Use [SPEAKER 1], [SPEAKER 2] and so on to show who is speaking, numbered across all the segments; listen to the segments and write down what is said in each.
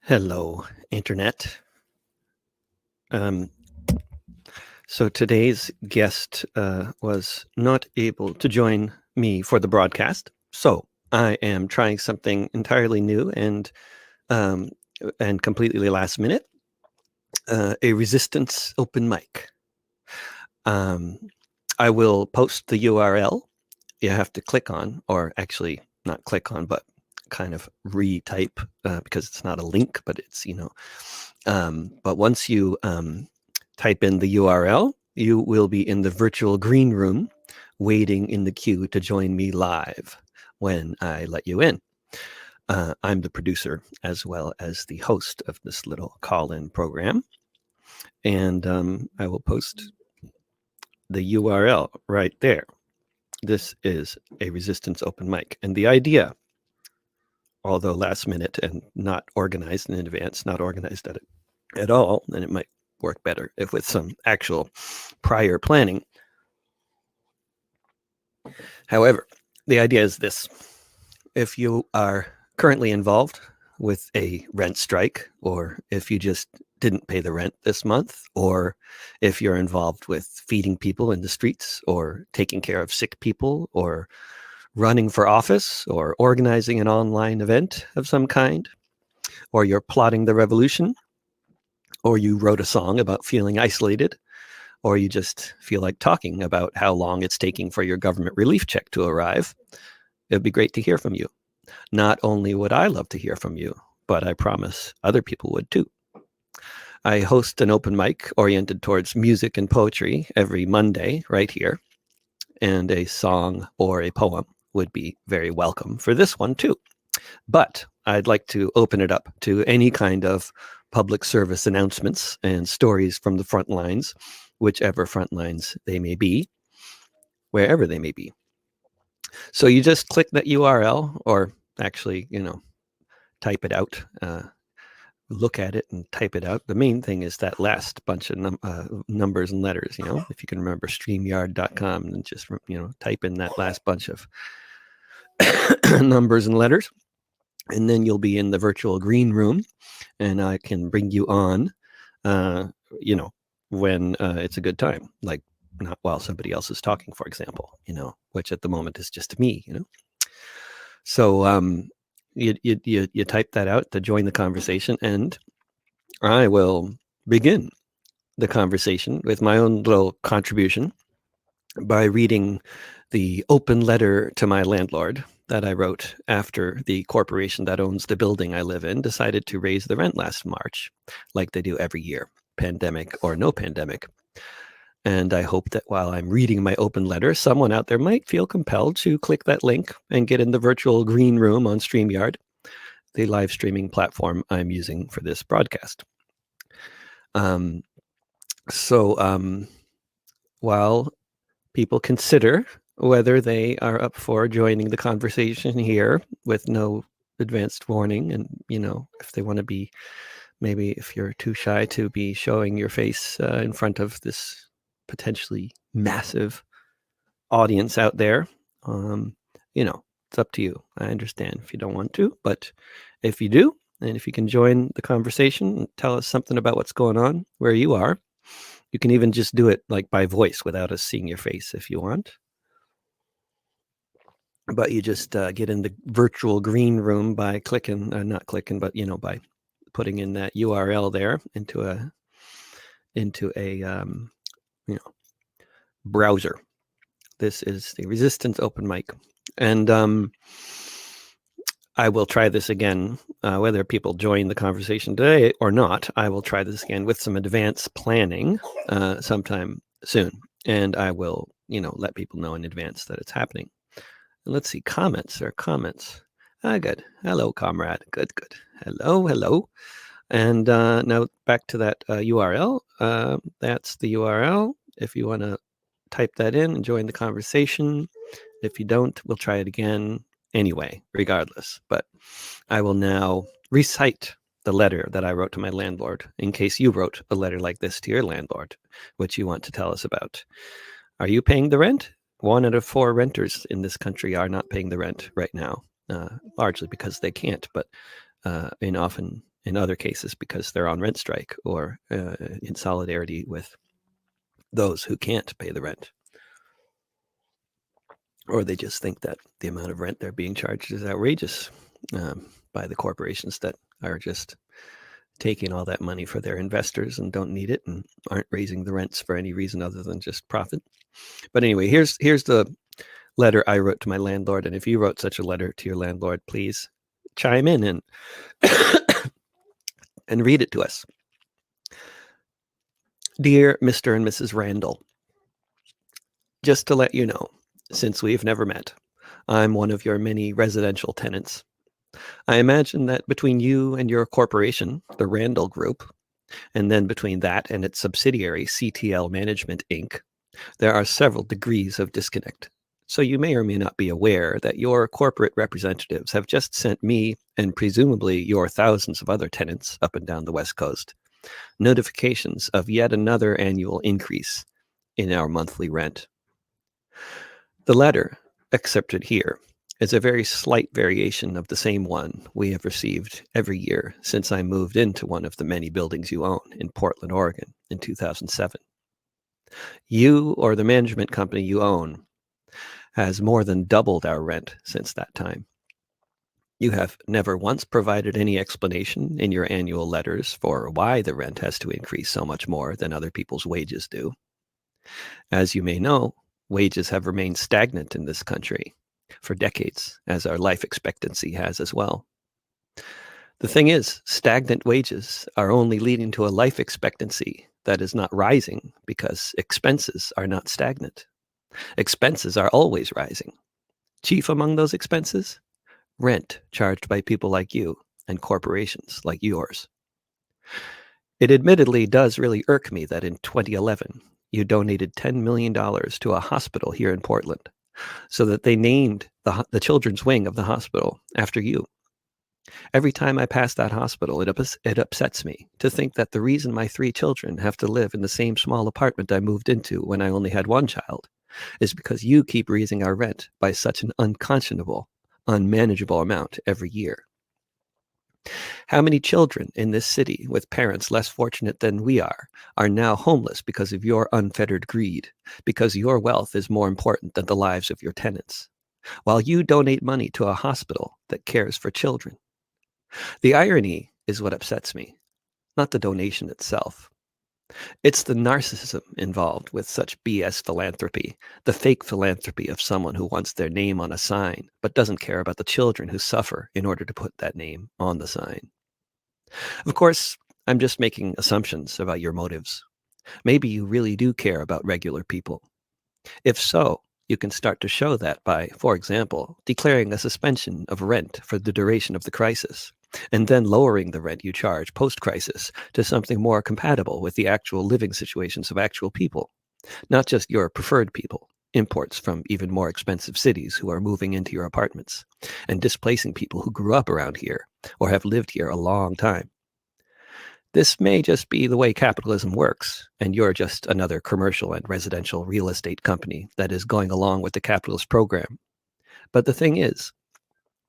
[SPEAKER 1] Hello, Internet. Um, so today's guest was not able to join me for the broadcast. So I am trying something entirely new um, and completely last minute, a resistance open mic. I will post the URL you have to click on, or actually not click on, but kind of retype because it's not a link, but it's, but once you type in the URL, you will be in the virtual green room waiting in the queue to join me live when I let you in. I'm the producer as well as the host of this little call-in program. And I will post the URL right there. This is a resistance open mic. And the idea, although last minute and not organized in advance, not organized at all, and it might work better if with some actual prior planning. However, the idea is this. If you are currently involved with a rent strike, or if you just didn't pay the rent this month, or if you're involved with feeding people in the streets, or taking care of sick people, or running for office, or organizing an online event of some kind, or you're plotting the revolution, or you wrote a song about feeling isolated, or you just feel like talking about how long it's taking for your government relief check to arrive, it'd be great to hear from you. Not only would I love to hear from you, but I promise other people would too. I host an open mic oriented towards music and poetry every Monday right here, and a song or a poem would be very welcome for this one too. But I'd like to open it up to any kind of public service announcements and stories from the front lines, whichever front lines they may be, wherever they may be. So you just click that URL, or actually, type it out, look at it and type it out. The main thing is that last bunch of numbers and letters, if you can remember StreamYard.com, and just, type in that last bunch of numbers and letters. And then you'll be in the virtual green room, and I can bring you on, when it's a good time, like not while somebody else is talking, for example, which at the moment is just me, So you type that out to join the conversation, and I will begin the conversation with my own little contribution by reading the open letter to my landlord that I wrote after the corporation that owns the building I live in decided to raise the rent last March, like they do every year, pandemic or no pandemic. And I hope that while I'm reading my open letter, someone out there might feel compelled to click that link and get in the virtual green room on StreamYard, the live streaming platform I'm using for this broadcast. While people consider whether they are up for joining the conversation here with no advanced warning, and if they want to be, maybe if you're too shy to be showing your face in front of this potentially massive audience out there, it's up to you. I understand if you don't want to, but if you do, and if you can join the conversation and tell us something about what's going on where you are, you can even just do it like by voice without us seeing your face if you want. But you just get in the virtual green room by clicking, not clicking, but by putting in that URL there into a browser. This is the Resistance Open Mic, and I will try this again, whether people join the conversation today or not. I will try this again with some advanced planning sometime soon, and I will, let people know in advance that it's happening. And let's see, comments. There are comments. Good. Hello, comrade. Good. Hello. And now back to that URL. That's the URL. If you want to type that in and join the conversation. If you don't, we'll try it again anyway, regardless. But I will now recite the letter that I wrote to my landlord, in case you wrote a letter like this to your landlord, which you want to tell us about. Are you paying the rent? 1 out of 4 renters in this country are not paying the rent right now, largely because they can't, but in in other cases because they're on rent strike or in solidarity with those who can't pay the rent. Or they just think that the amount of rent they're being charged is outrageous by the corporations that are just taking all that money for their investors and don't need it and aren't raising the rents for any reason other than just profit. But anyway, here's the letter I wrote to my landlord. And if you wrote such a letter to your landlord, please chime in and and read it to us. Dear Mr. and Mrs. Randall, just to let you know, since we've never met, I'm one of your many residential tenants. I imagine that between you and your corporation, the Randall Group, and then between that and its subsidiary, CTL Management, Inc., there are several degrees of disconnect. So you may or may not be aware that your corporate representatives have just sent me, and presumably your thousands of other tenants up and down the West Coast, notifications of yet another annual increase in our monthly rent. The letter, accepted here, is a very slight variation of the same one we have received every year since I moved into one of the many buildings you own in Portland, Oregon in 2007. You or the management company you own has more than doubled our rent since that time. You have never once provided any explanation in your annual letters for why the rent has to increase so much more than other people's wages do. As you may know, wages have remained stagnant in this country for decades, as our life expectancy has as well. The thing is, stagnant wages are only leading to a life expectancy that is not rising because expenses are not stagnant. Expenses are always rising. Chief among those expenses? Rent charged by people like you and corporations like yours. It admittedly does really irk me that in 2011, you donated $10 million to a hospital here in Portland so that they named the children's wing of the hospital after you. Every time I pass that hospital, it upsets me to think that the reason my 3 children have to live in the same small apartment I moved into when I only had 1 child is because you keep raising our rent by such an unconscionable, unmanageable amount every year. How many children in this city with parents less fortunate than we are now homeless because of your unfettered greed, because your wealth is more important than the lives of your tenants, while you donate money to a hospital that cares for children? The irony is what upsets me, not the donation itself. It's the narcissism involved with such BS philanthropy, the fake philanthropy of someone who wants their name on a sign but doesn't care about the children who suffer in order to put that name on the sign. Of course, I'm just making assumptions about your motives. Maybe you really do care about regular people. If so, you can start to show that by, for example, declaring a suspension of rent for the duration of the crisis, and then lowering the rent you charge post-crisis to something more compatible with the actual living situations of actual people, not just your preferred people, imports from even more expensive cities who are moving into your apartments, and displacing people who grew up around here or have lived here a long time. This may just be the way capitalism works, and you're just another commercial and residential real estate company that is going along with the capitalist program. But the thing is,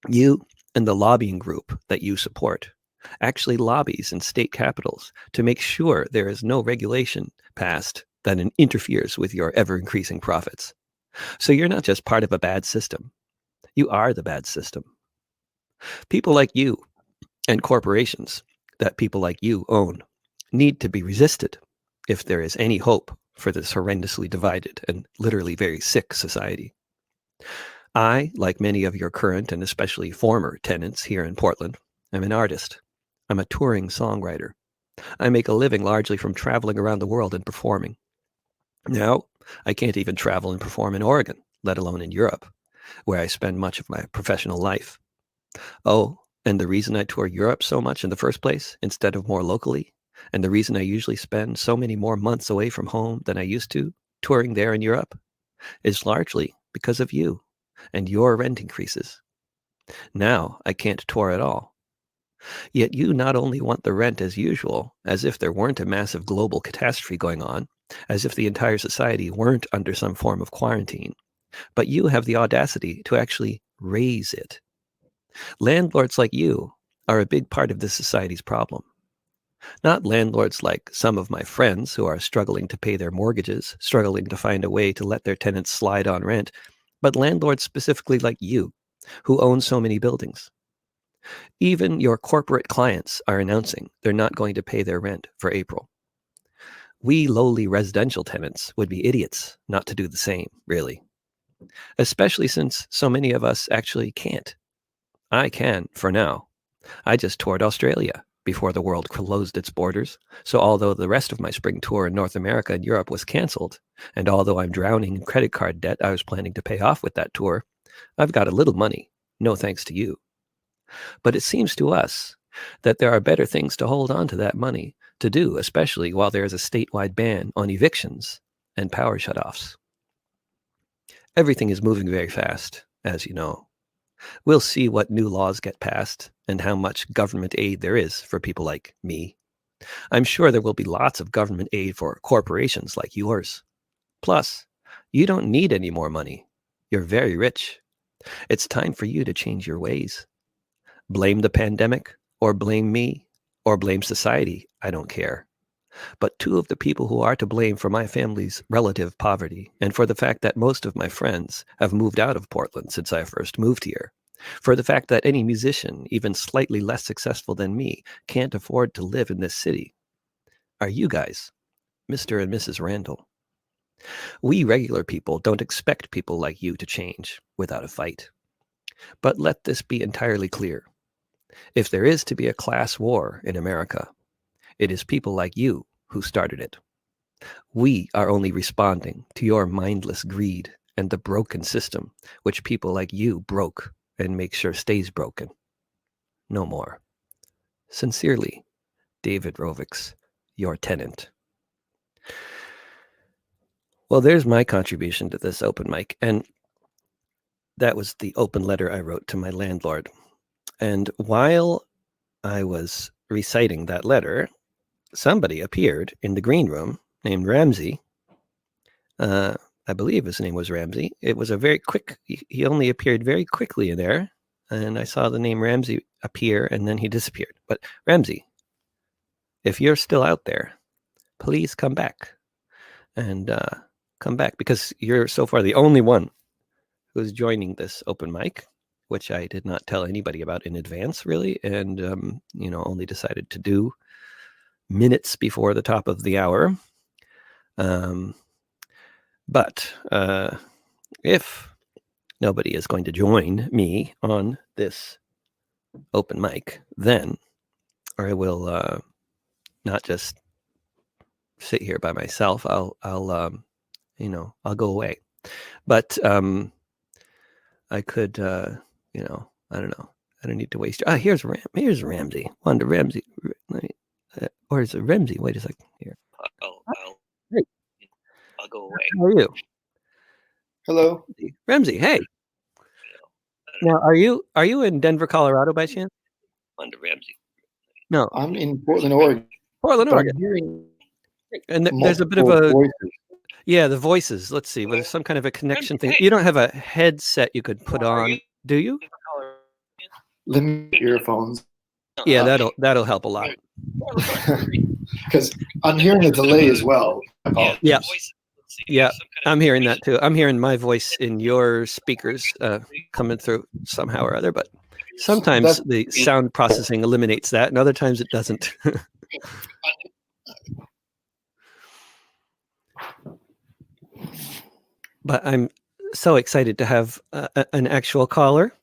[SPEAKER 1] you and the lobbying group that you support actually lobbies in state capitals to make sure there is no regulation passed that interferes with your ever-increasing profits. So you're not just part of a bad system. You are the bad system. People like you and corporations that people like you own need to be resisted if there is any hope for this horrendously divided and literally very sick society. I, like many of your current and especially former tenants here in Portland, am an artist. I'm a touring songwriter. I make a living largely from traveling around the world and performing. Now, I can't even travel and perform in Oregon, let alone in Europe, where I spend much of my professional life. Oh, and the reason I tour Europe so much in the first place, instead of more locally, and the reason I usually spend so many more months away from home than I used to, touring there in Europe, is largely because of you and your rent increases. Now I can't tour at all. Yet you not only want the rent as usual, as if there weren't a massive global catastrophe going on, as if the entire society weren't under some form of quarantine, but you have the audacity to actually raise it. Landlords like you are a big part of this society's problem. Not landlords like some of my friends who are struggling to pay their mortgages, struggling to find a way to let their tenants slide on rent, but landlords specifically like you, who own so many buildings. Even your corporate clients are announcing they're not going to pay their rent for April. We lowly residential tenants would be idiots not to do the same, really. Especially since so many of us actually can't. I can, for now. I just toured Australia before the world closed its borders, so although the rest of my spring tour in North America and Europe was canceled, and although I'm drowning in credit card debt I was planning to pay off with that tour, I've got a little money, no thanks to you. But it seems to us that there are better things to hold on to that money to do, especially while there is a statewide ban on evictions and power shutoffs. Everything is moving very fast, as you know. We'll see what new laws get passed and how much government aid there is for people like me. I'm sure there will be lots of government aid for corporations like yours. Plus, you don't need any more money. You're very rich. It's time for you to change your ways. Blame the pandemic, or blame me, or blame society, I don't care. But two of the people who are to blame for my family's relative poverty, and for the fact that most of my friends have moved out of Portland since I first moved here, for the fact that any musician, even slightly less successful than me, can't afford to live in this city, are you guys, Mr. and Mrs. Randall. We regular people don't expect people like you to change without a fight. But let this be entirely clear. If there is to be a class war in America, it is people like you who started it. We are only responding to your mindless greed and the broken system which people like you broke and make sure stays broken. No more. Sincerely, David Rovix, your tenant. Well, there's my contribution to this open mic, and that was the open letter I wrote to my landlord. And while I was reciting that letter, somebody appeared in the green room named Remzi. I believe his name was Remzi. It was a very quick, he only appeared very quickly in there. And I saw the name Remzi appear and then he disappeared. But Remzi, if you're still out there, please come back. And come back because you're so far the only one who's joining this open mic, which I did not tell anybody about in advance, really. And, only decided to do minutes before the top of the hour. But if nobody is going to join me on this open mic, then I will not just sit here by myself. I'll go away. But I could, I don't know. I don't need to waste. Here's Ramsey. Wanda Ramsey. Or is it Remzi? Wait a second here. I'll go away. How are you?
[SPEAKER 2] Hello,
[SPEAKER 1] Remzi. Hey. Now, are you in Denver, Colorado, by chance? Wanda Ramsey. No,
[SPEAKER 2] I'm in Portland, Oregon.
[SPEAKER 1] Portland, Oregon.
[SPEAKER 2] I'm hearing
[SPEAKER 1] and there's a bit of a
[SPEAKER 2] voices.
[SPEAKER 1] Yeah, the voices. Let's see. There's some kind of a connection thing. You don't have a headset you could put on, do you?
[SPEAKER 2] Let me get earphones.
[SPEAKER 1] Yeah, that'll help a lot.
[SPEAKER 2] Because I'm hearing a delay as well.
[SPEAKER 1] Yeah, I'm hearing that too. I'm hearing my voice in your speakers coming through somehow or other, but sometimes the sound processing eliminates that, and other times it doesn't. But I'm so excited to have an actual caller.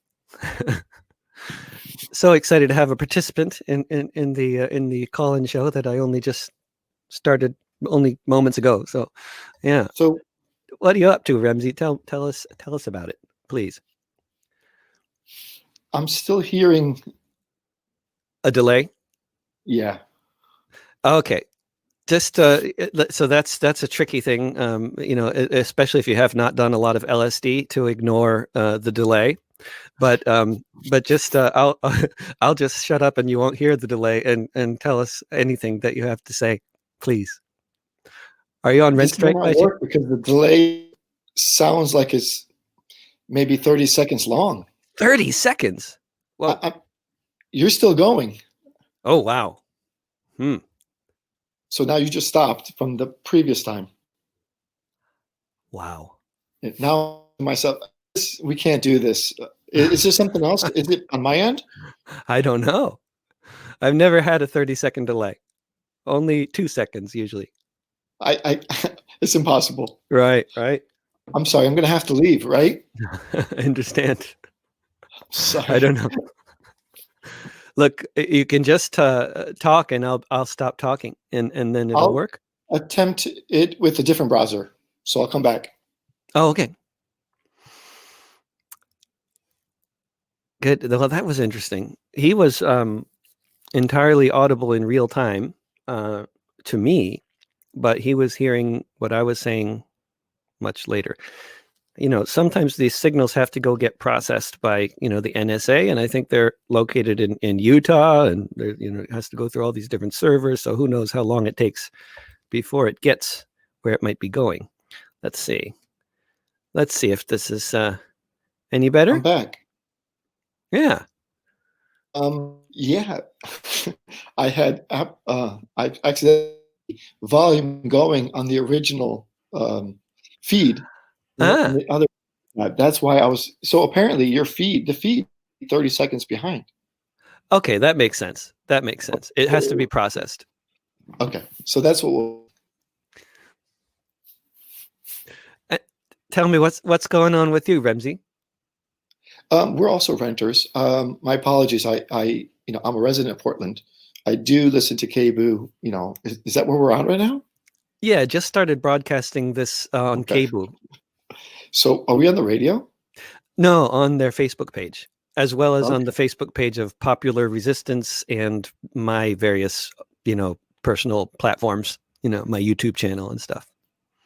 [SPEAKER 1] So excited to have a participant in the call-in show that I only just started only moments ago. So, yeah.
[SPEAKER 2] So,
[SPEAKER 1] what are you up to, Remzi? Tell us about it, please.
[SPEAKER 2] I'm still hearing
[SPEAKER 1] a delay.
[SPEAKER 2] Yeah.
[SPEAKER 1] Okay. Just so that's a tricky thing, especially if you have not done a lot of LSD to ignore the delay. But just I'll just shut up and you won't hear the delay and tell us anything that you have to say, please. Are you on rent strike?
[SPEAKER 2] Because the delay sounds like it's maybe 30 seconds long.
[SPEAKER 1] 30 seconds?
[SPEAKER 2] Well, you're still going.
[SPEAKER 1] Oh, wow.
[SPEAKER 2] So now you just stopped from the previous time.
[SPEAKER 1] Wow.
[SPEAKER 2] Now myself, we can't do this. Is there something else? Is it on my end?
[SPEAKER 1] I don't know. I've never had a 30-second delay. Only 2 seconds usually.
[SPEAKER 2] I it's impossible.
[SPEAKER 1] Right.
[SPEAKER 2] I'm sorry. I'm going to have to leave, right?
[SPEAKER 1] I understand.
[SPEAKER 2] Sorry.
[SPEAKER 1] I don't know. Look, you can just talk, and I'll stop talking, and then it'll work.
[SPEAKER 2] Attempt it with a different browser. So I'll come back.
[SPEAKER 1] Oh, okay. Good. Well, that was interesting. He was entirely audible in real time to me, but he was hearing what I was saying much later. Sometimes these signals have to go get processed by, the NSA, and I think they're located in Utah, and it has to go through all these different servers. So who knows how long it takes before it gets where it might be going. Let's see if this is any better.
[SPEAKER 2] I'm back.
[SPEAKER 1] Yeah.
[SPEAKER 2] Yeah. I had I accidentally volume going on the original feed. And the other, that's why I was. So apparently, the feed, 30 seconds behind.
[SPEAKER 1] Okay, that makes sense. It has to be processed.
[SPEAKER 2] Okay, so that's what we'll.
[SPEAKER 1] Tell me what's going on with you, Remzi.
[SPEAKER 2] We're also renters. My apologies. I'm a resident of Portland. I do listen to KBOO. Is that where we're on right now?
[SPEAKER 1] Yeah, just started broadcasting this on KBOO.
[SPEAKER 2] So are we on the radio?
[SPEAKER 1] No, on their Facebook page, as well as on the Facebook page of Popular Resistance and my various, personal platforms, my YouTube channel and stuff.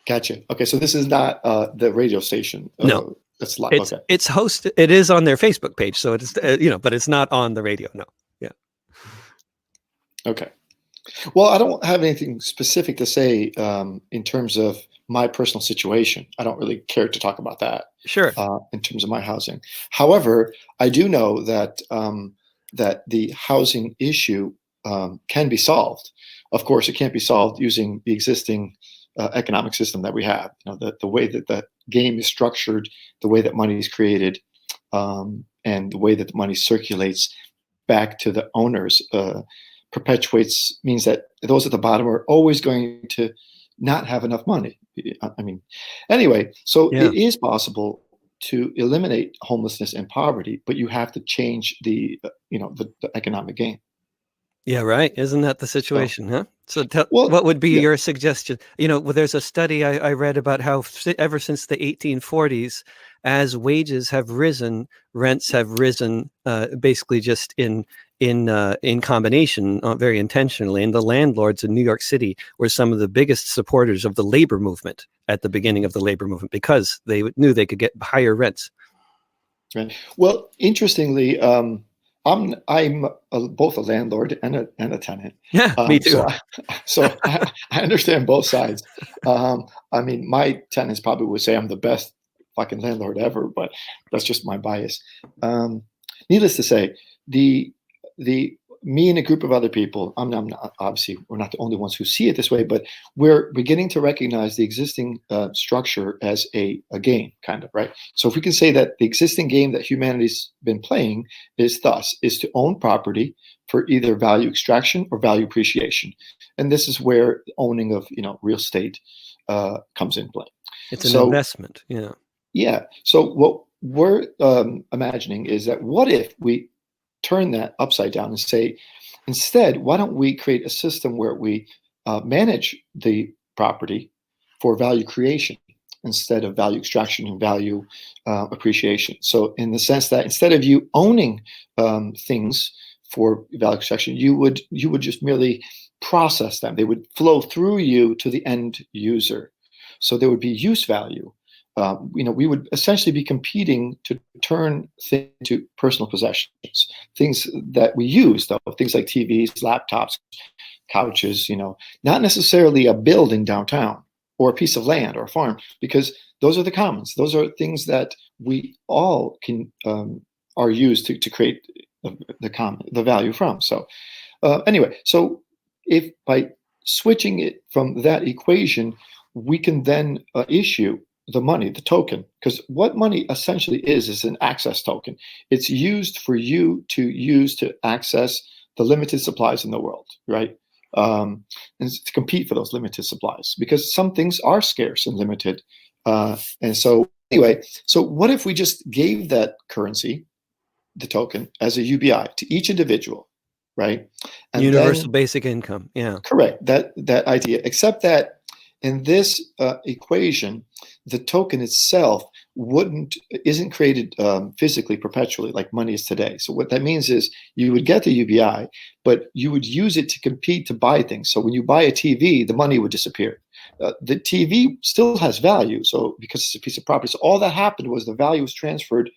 [SPEAKER 2] Gotcha. Okay, so this is not the radio station.
[SPEAKER 1] No,
[SPEAKER 2] it's live.
[SPEAKER 1] It's hosted. It is on their Facebook page, so it's but it's not on the radio. No. Yeah.
[SPEAKER 2] Okay. Well, I don't have anything specific to say in terms of my personal situation. I don't really care to talk about that.
[SPEAKER 1] Sure.
[SPEAKER 2] In terms of my housing. However, I do know that that the housing issue can be solved. Of course, it can't be solved using the existing economic system that we have. The way that the game is structured, the way that money is created, and the way that the money circulates back to the owners means that those at the bottom are always going to not have enough money. I mean, anyway, so it is possible to eliminate homelessness and poverty, but you have to change the economic game.
[SPEAKER 1] Yeah, right. Isn't that the situation, huh? So what would be your suggestion? There's a study I read about how ever since the 1840s, as wages have risen, rents have risen, basically just in combination, very intentionally. And the landlords in New York City were some of the biggest supporters of the labor movement at the beginning of the labor movement because they knew they could get higher rents.
[SPEAKER 2] Right. Well, interestingly, I'm both a landlord and a tenant.
[SPEAKER 1] Yeah, me too.
[SPEAKER 2] So I understand both sides. I mean, my tenants probably would say I'm the best fucking landlord ever, but that's just my bias. Needless to say, the me and a group of other people, I'm not, obviously we're not the only ones who see it this way, but we're beginning to recognize the existing structure as a game, kind of, right? So if we can say that the existing game that humanity's been playing is to own property for either value extraction or value appreciation. And this is where owning of real estate comes in play.
[SPEAKER 1] It's an investment.
[SPEAKER 2] Yeah. So what we're imagining is that what if we turn that upside down and say, instead, why don't we create a system where we manage the property for value creation instead of value extraction and value appreciation? So in the sense that instead of you owning things for value extraction, you would just merely process them. They would flow through you to the end user. So there would be use value. We would essentially be competing to turn things into personal possessions, things that we use, though, things like TVs, laptops, couches, not necessarily a building downtown or a piece of land or a farm, because those are the commons. Those are things that we all can are used to create the value from. So anyway, so if by switching it from that equation, we can then issue the money, the token, because what money essentially is an access token. It's used for you to use to access the limited supplies in the world, right? And to compete for those limited supplies, because some things are scarce and limited. And so anyway, so what if we just gave that currency, the token, as a UBI to each individual, right? And then,
[SPEAKER 1] Universal basic income. Yeah.
[SPEAKER 2] correct, that idea, except that in this equation, the token itself isn't created physically perpetually like money is today. So what that means is you would get the UBI, but you would use it to compete to buy things. So when you buy a TV, the money would disappear. The TV still has value, so because it's a piece of property. So all that happened was the value was transferred,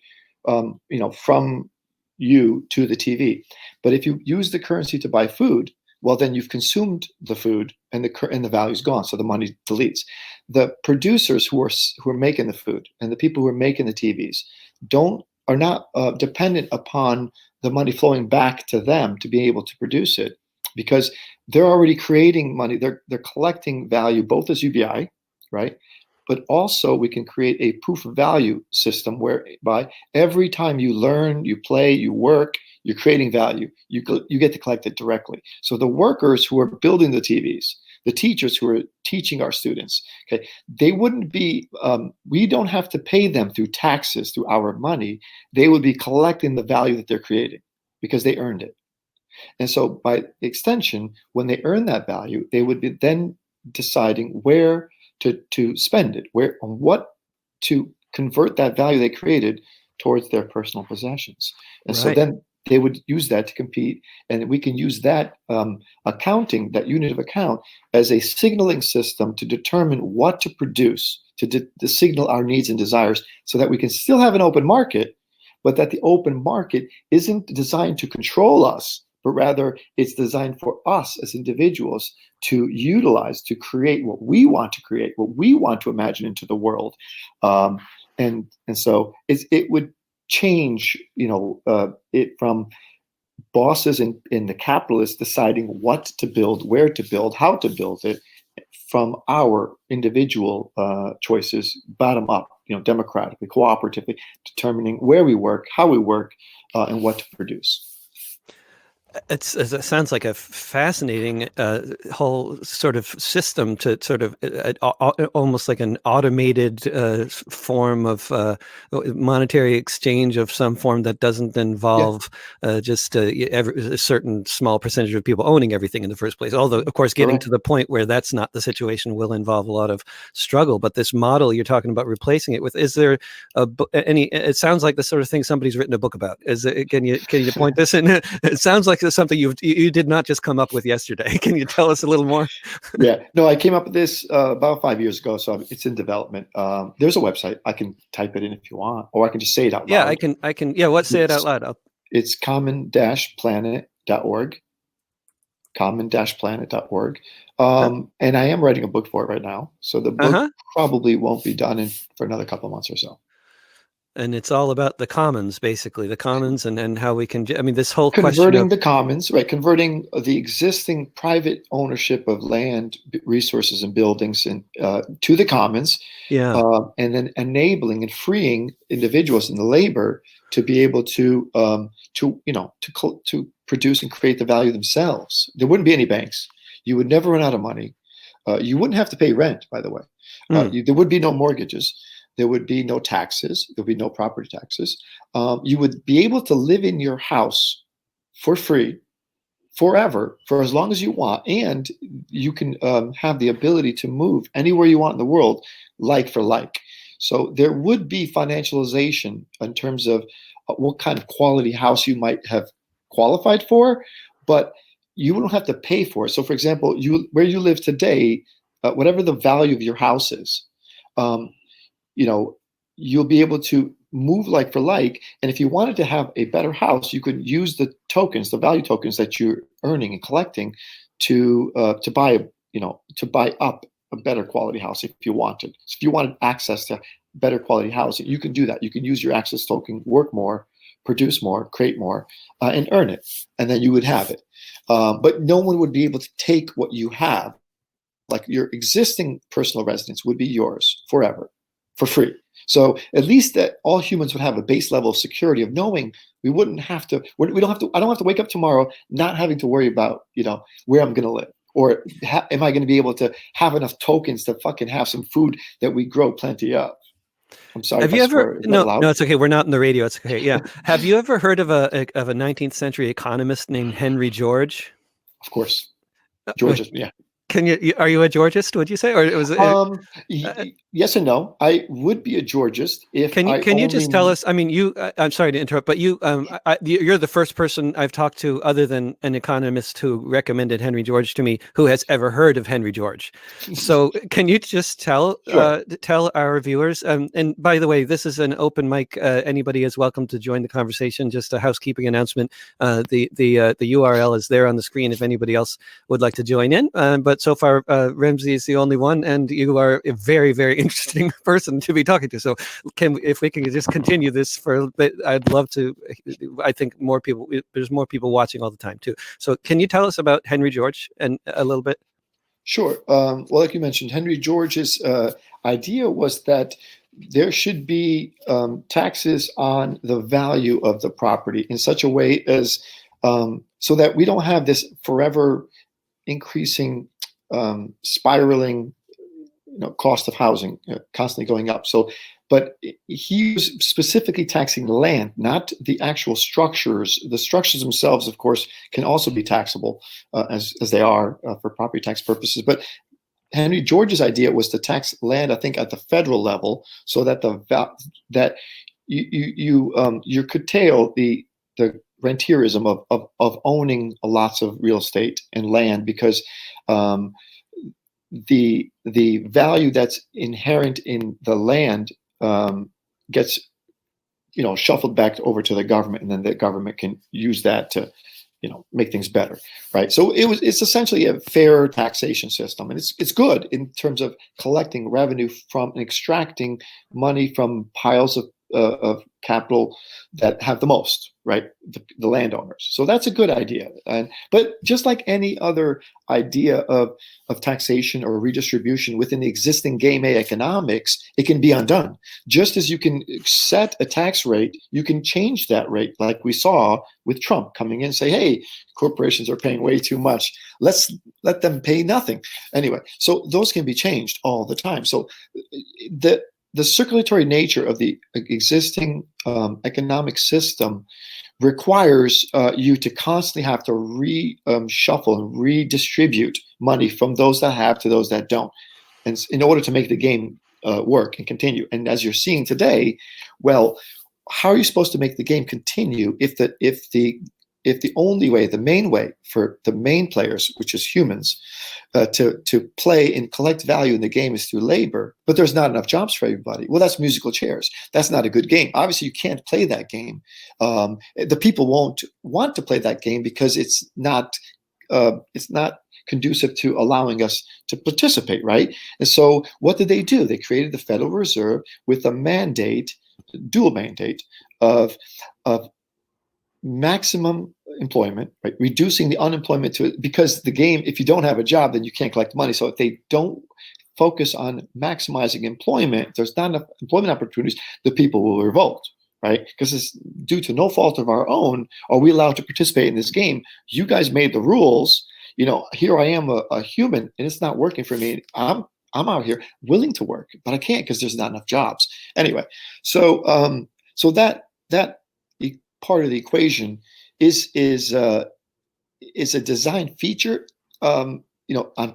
[SPEAKER 2] from you to the TV. But if you use the currency to buy food, well, then you've consumed the food, and the value's gone, so the money deletes. The producers who are making the food and the people who are making the TVs are not dependent upon the money flowing back to them to be able to produce it, because they're already creating money. They're collecting value both as UBI, right? But also we can create a proof of value system whereby every time you learn, you play, you work, you're creating value. You get to collect it directly. So the workers who are building the TVs, the teachers who are teaching our students, okay, they wouldn't be. We don't have to pay them through taxes, through our money. They would be collecting the value that they're creating because they earned it. And so by extension, when they earn that value, they would be then deciding where to spend it, on what to convert that value they created towards their personal possessions. And so
[SPEAKER 1] Right.
[SPEAKER 2] then they would use that to compete. And we can use that accounting, that unit of account, as a signaling system to determine what to produce, to signal our needs and desires, so that we can still have an open market, but that the open market isn't designed to control us, but rather it's designed for us as individuals to utilize, to create what we want to create, what we want to imagine into the world. And so it would change, it from bosses in the capitalists deciding what to build, where to build, how to build it, from our individual choices, bottom up, democratically, cooperatively, determining where we work, how we work, and what to produce.
[SPEAKER 1] It sounds like a fascinating whole sort of system to sort of almost like an automated form of monetary exchange of some form that doesn't involve just a certain small percentage of people owning everything in the first place. Although, of course, getting to the point where that's not the situation will involve a lot of struggle. But this model you're talking about replacing it with, is there any? It sounds like the sort of thing somebody's written a book about. Can you point this in? It sounds like there's something you did not just come up with yesterday. Can you tell us a little more?
[SPEAKER 2] Yeah, no, I came up with this about 5 years ago, so it's in development. There's a website. I can type it in if you want, or I can just say it out loud.
[SPEAKER 1] Yeah, I can. Yeah, say it out loud.
[SPEAKER 2] It's common-planet.org. Common-planet.org. And I am writing a book for it right now, so the book probably won't be done for another couple of months or so.
[SPEAKER 1] And it's all about the commons, basically, the commons, and how we can. I mean, this whole
[SPEAKER 2] converting the commons, right? Converting the existing private ownership of land, resources, and buildings, to the commons.
[SPEAKER 1] Yeah.
[SPEAKER 2] And then enabling and freeing individuals in the labor to be able to produce and create the value themselves. There wouldn't be any banks. You would never run out of money. You wouldn't have to pay rent, by the way. There would be no mortgages. There would be no taxes. There would be no property taxes. You would be able to live in your house for free, forever, for as long as you want. And you can have the ability to move anywhere you want in the world, like for like. So there would be financialization in terms of what kind of quality house you might have qualified for, but you don't have to pay for it. So for example, where you live today, whatever the value of your house is, you'll be able to move like for like. And if you wanted to have a better house, you could use the tokens, the value tokens that you're earning and collecting to buy up a better quality house if you wanted. So if you wanted access to better quality housing, you can do that. You can use your access token, work more, produce more, create more, and earn it, and then you would have it. But no one would be able to take what you have, like your existing personal residence would be yours forever, for free. So at least that all humans would have a base level of security of knowing we wouldn't have to, we don't have to, I don't have to wake up tomorrow not having to worry about, where I'm going to live. Or am I going to be able to have enough tokens to fucking have some food that we grow plenty of? I'm sorry.
[SPEAKER 1] Have
[SPEAKER 2] if
[SPEAKER 1] you
[SPEAKER 2] I
[SPEAKER 1] ever?
[SPEAKER 2] swear. Is that
[SPEAKER 1] No,
[SPEAKER 2] loud?
[SPEAKER 1] no, it's okay. We're not in the radio. It's okay. Yeah. Have you ever heard of a 19th century economist named Henry George?
[SPEAKER 2] Of course. Georgia, yeah.
[SPEAKER 1] Can are you a Georgist? Would you say, or was it?
[SPEAKER 2] Yes and no. I would be a Georgist if
[SPEAKER 1] Can you just tell us? I mean, I'm sorry to interrupt, but you're the first person I've talked to, other than an economist who recommended Henry George to me, who has ever heard of Henry George. So, can you just tell our viewers? And by the way, this is an open mic. Anybody is welcome to join the conversation. Just a housekeeping announcement. The URL is there on the screen if anybody else would like to join in. But so far, Remzi is the only one, and you are a very, very interesting person to be talking to. So if we can just continue this for a bit, I'd love to. I think there's more people watching all the time too. So can you tell us about Henry George and a little bit?
[SPEAKER 2] Sure. Well, like you mentioned, Henry George's idea was that there should be taxes on the value of the property in such a way as so that we don't have this forever increasing, spiraling cost of housing constantly going up. So, but he was specifically taxing land, not the actual structures. The structures themselves, of course, can also be taxable as they are for property tax purposes. But Henry George's idea was to tax land, I think, at the federal level, so that you curtail the rentierism of owning lots of real estate and land, because the value that's inherent in the land gets shuffled back over to the government, and then the government can use that to make things better, right? So it's essentially a fair taxation system, and it's good in terms of collecting revenue from and extracting money from piles of capital that have the most, right? The landowners. So that's a good idea. But just like any other idea of taxation or redistribution within the existing game A economics, it can be undone. Just as you can set a tax rate, you can change that rate, like we saw with Trump coming in and say, hey, corporations are paying way too much. Let's let them pay nothing. Anyway, so those can be changed all the time. So the circulatory nature of the existing economic system requires you to constantly have to reshuffle and redistribute money from those that have to those that don't, and in order to make the game work and continue. And as you're seeing today, well, how are you supposed to make the game continue if the only way, the main way for the main players, which is humans, to play and collect value in the game is through labor, but there's not enough jobs for everybody? Well, that's musical chairs. That's not a good game. Obviously, you can't play that game. The people won't want to play that game because it's not conducive to allowing us to participate, right? And so what did they do? They created the Federal Reserve with a mandate, dual mandate of maximum employment, right? Reducing the unemployment to it, because the game, if you don't have a job, then you can't collect money. So if they don't focus on maximizing employment, there's not enough employment opportunities, the people will revolt, right? Because it's due to no fault of our own, are we allowed to participate in this game? You guys made the rules. Here I am, a human, and it's not working for me. I'm out here willing to work, but I can't because there's not enough jobs. Anyway, so that part of the equation is a design feature, on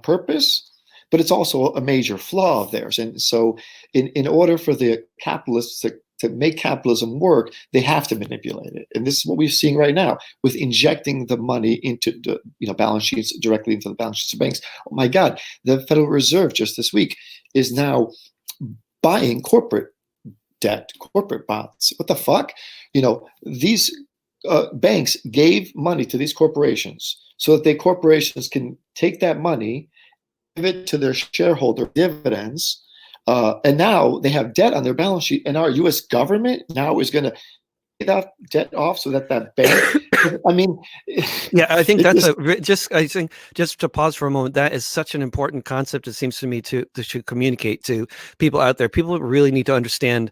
[SPEAKER 2] purpose, but it's also a major flaw of theirs. And so, in order for the capitalists to make capitalism work, they have to manipulate it. And this is what we're seeing right now with injecting the money into the balance sheets, directly into the balance sheets of banks. Oh my God, the Federal Reserve just this week is now buying corporate debt, corporate bonds. What the fuck? These banks gave money to these corporations so that the corporations can take that money, give it to their shareholder dividends, and now they have debt on their balance sheet. And our U.S. government now is going to that debt off so that that bank, I mean,
[SPEAKER 1] Yeah, I think
[SPEAKER 2] it
[SPEAKER 1] that's
[SPEAKER 2] just,
[SPEAKER 1] I think just to pause for a moment, that is such an important concept. It seems to me to communicate to people out there. People really need to understand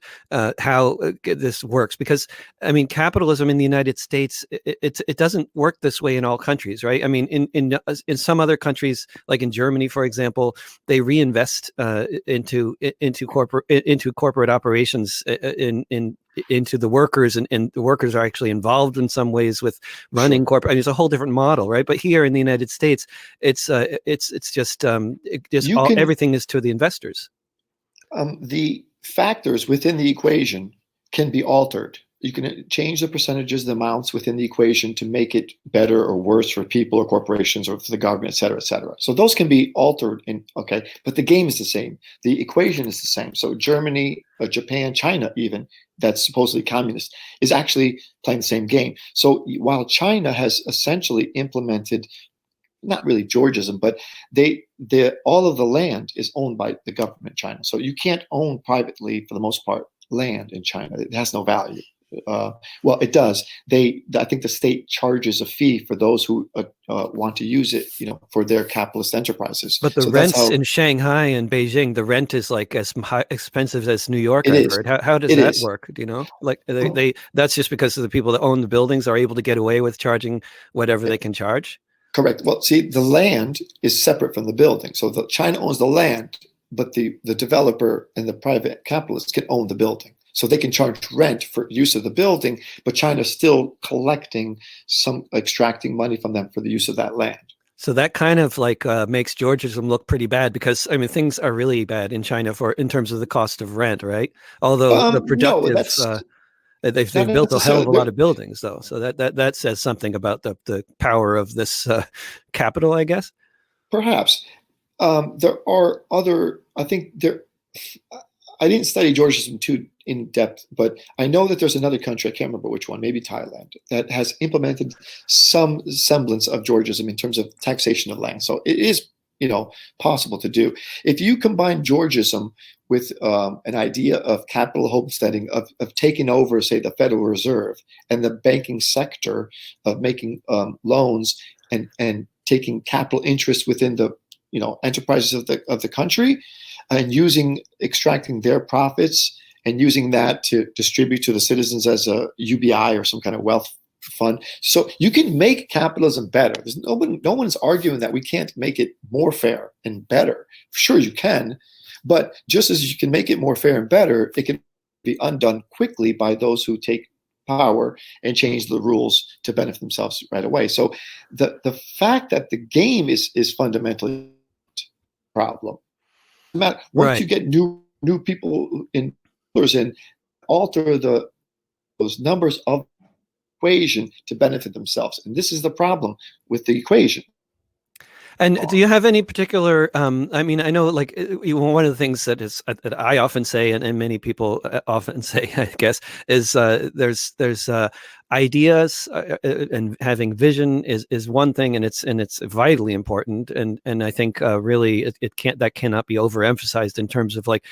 [SPEAKER 1] how this works, because I mean, capitalism in the United States, it doesn't work this way in all countries, right? I mean, in some other countries, like in Germany, for example, they reinvest into corporate operations into the workers, and the workers are actually involved in some ways with running
[SPEAKER 2] sure.
[SPEAKER 1] corporate. I mean, it's a whole different model, right? But here in the United States, it's just
[SPEAKER 2] You can,
[SPEAKER 1] everything is to the investors.
[SPEAKER 2] the factors within the equation can be altered. You can change the percentages, the amounts within the equation to make it better or worse for people or corporations or for the government, et cetera, et cetera. So those can be altered okay, but the game is the same. The equation is the same. So Germany, Japan, China, even that's supposedly communist, is actually playing the same game. So while China has essentially implemented, not really Georgism, but all of the land is owned by the government in China. So you can't own privately, for the most part, land in China. It has no value. Well, it does. I think the state charges a fee for those who want to use it, for their capitalist enterprises.
[SPEAKER 1] But the
[SPEAKER 2] So that's
[SPEAKER 1] rents
[SPEAKER 2] how
[SPEAKER 1] in Shanghai and Beijing, the rent is like as expensive as New York,
[SPEAKER 2] it
[SPEAKER 1] I've
[SPEAKER 2] is.
[SPEAKER 1] heard. How does
[SPEAKER 2] It
[SPEAKER 1] that
[SPEAKER 2] is.
[SPEAKER 1] work? Do you know? Like
[SPEAKER 2] Well,
[SPEAKER 1] they that's just because of the people that own the buildings are able to get away with charging whatever they can charge.
[SPEAKER 2] correct. Well, see, the land is separate from the building. So China owns the land, but the developer and the private capitalists can own the building. So they can charge rent for use of the building, but China's still extracting money from them for the use of that land.
[SPEAKER 1] So that kind of like makes Georgism look pretty bad, because I mean things are really bad in China for in terms of the cost of rent, right? Although the
[SPEAKER 2] No,
[SPEAKER 1] productive
[SPEAKER 2] that's not
[SPEAKER 1] they've built a hell of
[SPEAKER 2] necessarily.
[SPEAKER 1] a lot of buildings though, so that says something about the power of this capital, I guess.
[SPEAKER 2] Perhaps there are other. I think there. I didn't study Georgism too in depth, but I know that there's another country, I can't remember which one, maybe Thailand, that has implemented some semblance of Georgism in terms of taxation of land. So it is, possible to do. If you combine Georgism with an idea of capital homesteading, of taking over, say, the Federal Reserve and the banking sector, of making loans and taking capital interest within the enterprises of the country, and extracting their profits and using that to distribute to the citizens as a UBI or some kind of wealth fund. So you can make capitalism better. There's no one's arguing that we can't make it more fair and better. Sure, you can, but just as you can make it more fair and better, it can be undone quickly by those who take power and change the rules to benefit themselves right away. So the fact that the game is fundamentally a problem. Once you
[SPEAKER 1] Right.
[SPEAKER 2] get new people in, alter those numbers of equation to benefit themselves, and this is the problem with the equation.
[SPEAKER 1] And do you have any particular? I mean, I know, like, one of the things that I often say, and many people often say, I guess, is there's ideas, and having vision is one thing, and it's vitally important, and I think really it can't that cannot be overemphasized in terms of like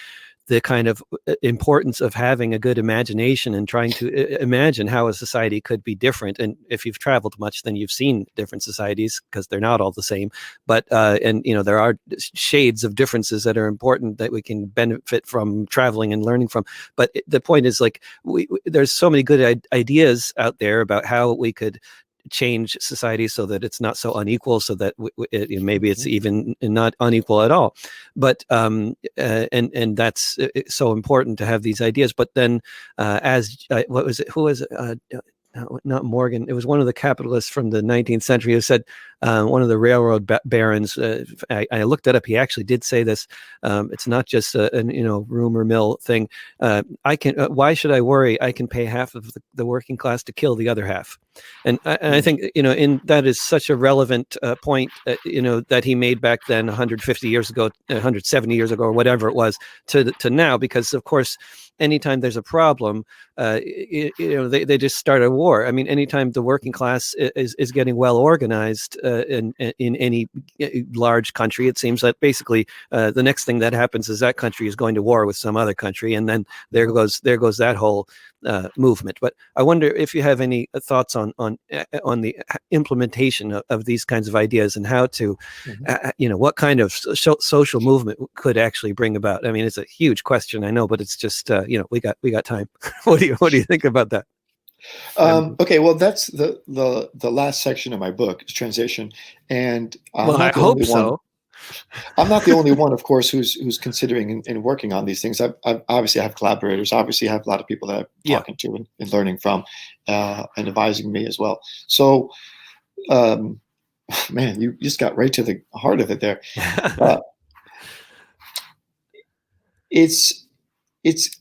[SPEAKER 1] the kind of importance of having a good imagination and trying to imagine how a society could be different. And if you've traveled much, then you've seen different societies, because they're not all the same. But and there are shades of differences that are important that we can benefit from traveling and learning from. But the point is, like, there's so many good ideas out there about how we could change society so that it's not so unequal, so that maybe it's even not unequal at all. But and that's so important to have these ideas. But then as what was it, who was it, not Morgan, it was one of the capitalists from the 19th century who said, one of the railroad barons, I looked it up, he actually did say this, it's not just a rumor mill thing. Why should I worry? I can pay half of the working class to kill the other half. And I think, in that is such a relevant point, that he made back then 150 years ago, 170 years ago, or whatever it was, to now, because of course, anytime there's a problem, they just start a war. I mean, anytime the working class is getting well organized in any large country, it seems that basically the next thing that happens is that country is going to war with some other country, and then there goes that whole movement. But I wonder if you have any thoughts on the implementation of these kinds of ideas and how to, what kind of social movement could actually bring about. I mean, it's a huge question, I know, but it's just we got time. What do you think about that?
[SPEAKER 2] Okay, well, that's the last section of my book, is transition, and I'm
[SPEAKER 1] Well, I
[SPEAKER 2] not the
[SPEAKER 1] hope
[SPEAKER 2] only one.
[SPEAKER 1] so.
[SPEAKER 2] I'm not the only one, of course, who's considering and working on these things. I obviously have collaborators. Obviously, I have a lot of people that I'm talking to and learning from, and advising me as well. So, man, you just got right to the heart of it there. It's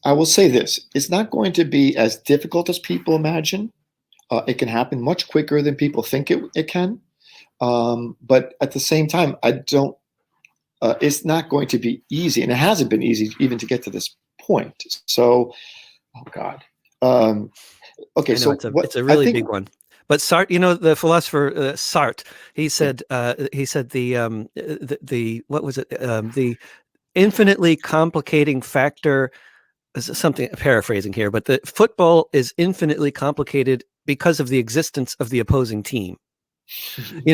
[SPEAKER 2] I will say this: it's not going to be as difficult as people imagine. It can happen much quicker than people think it can. But at the same time, I don't. It's not going to be easy, and it hasn't been easy even to get to this point. So, oh God. Okay,
[SPEAKER 1] I know
[SPEAKER 2] so what
[SPEAKER 1] it's a
[SPEAKER 2] I
[SPEAKER 1] really
[SPEAKER 2] think.
[SPEAKER 1] big one. But Sartre, the philosopher Sartre, he said the what was it? The infinitely complicating factor, something paraphrasing here, but the football is infinitely complicated because of the existence of the opposing team.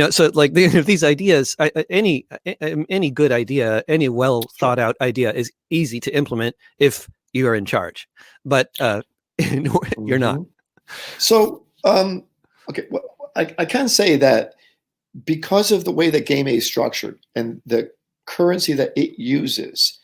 [SPEAKER 1] So like these ideas, any good idea, any well thought out idea is easy to implement if you are in charge, but you're not.
[SPEAKER 2] So, okay, well, I can say that because of the way that Game A is structured and the currency that it uses,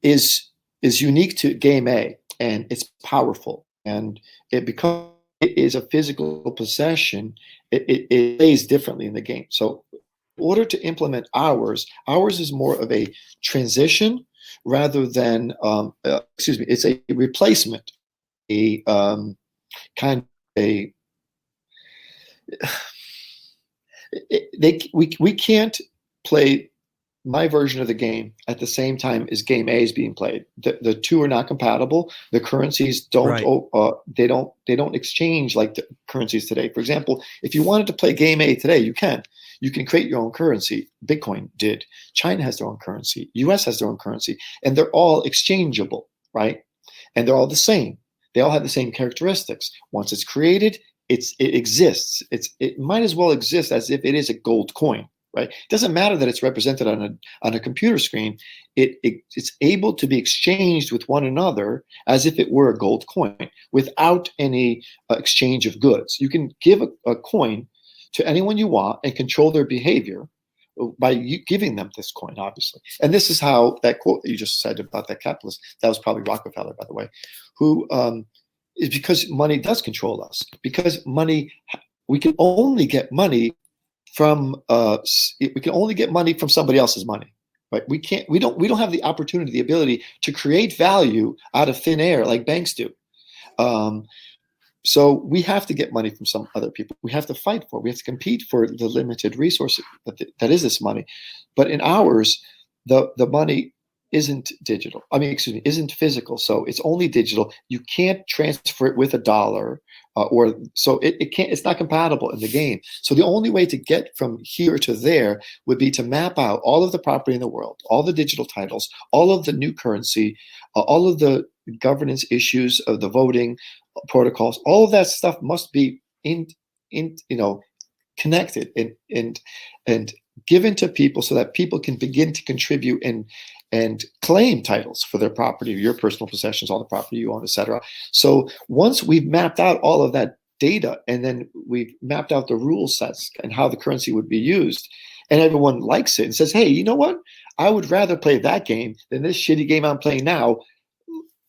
[SPEAKER 2] is unique to Game A, and it's powerful, and because it is a physical possession, it plays differently in the game. So, in order to implement ours is more of a transition rather than, excuse me, it's a replacement, a kind of a we can't play my version of the game at the same time as game A is being played. The two are not compatible. The currencies don't they don't exchange like the currencies today. For example, if you wanted to play game A today, you can. You can create your own currency. Bitcoin did. China has their own currency. US has their own currency, and they're all exchangeable, right? And they're all the same. They all have the same characteristics. Once it's created, it exists. It might as well exist as if it is a gold coin, right? It doesn't matter that it's represented on a computer screen. It's able to be exchanged with one another as if it were a gold coin without any exchange of goods. You can give a coin to anyone you want and control their behavior by giving them this coin, obviously. And this is how that quote that you just said about that capitalist, that was probably Rockefeller, by the way, who is because money does control us. Because money, we can only get money from somebody else's money, right? We don't have the opportunity, the ability to create value out of thin air like banks do. So we have to get money from some other people. We have to fight for it. We have to compete for the limited resource that is this money. But in ours, the money isn't digital. I mean, excuse me, isn't physical. So it's only digital. You can't transfer it with a dollar, or so it can't. It's not compatible in the game. So the only way to get from here to there would be to map out all of the property in the world, all the digital titles, all of the new currency, all of the governance issues of the voting protocols. All of that stuff must be connected and given to people so that people can begin to contribute and claim titles for their property, your personal possessions, all the property you own, etc. So once we've mapped out all of that data, and then we've mapped out the rule sets and how the currency would be used, and everyone likes it and says, hey, you know what? I would rather play that game than this shitty game I'm playing now.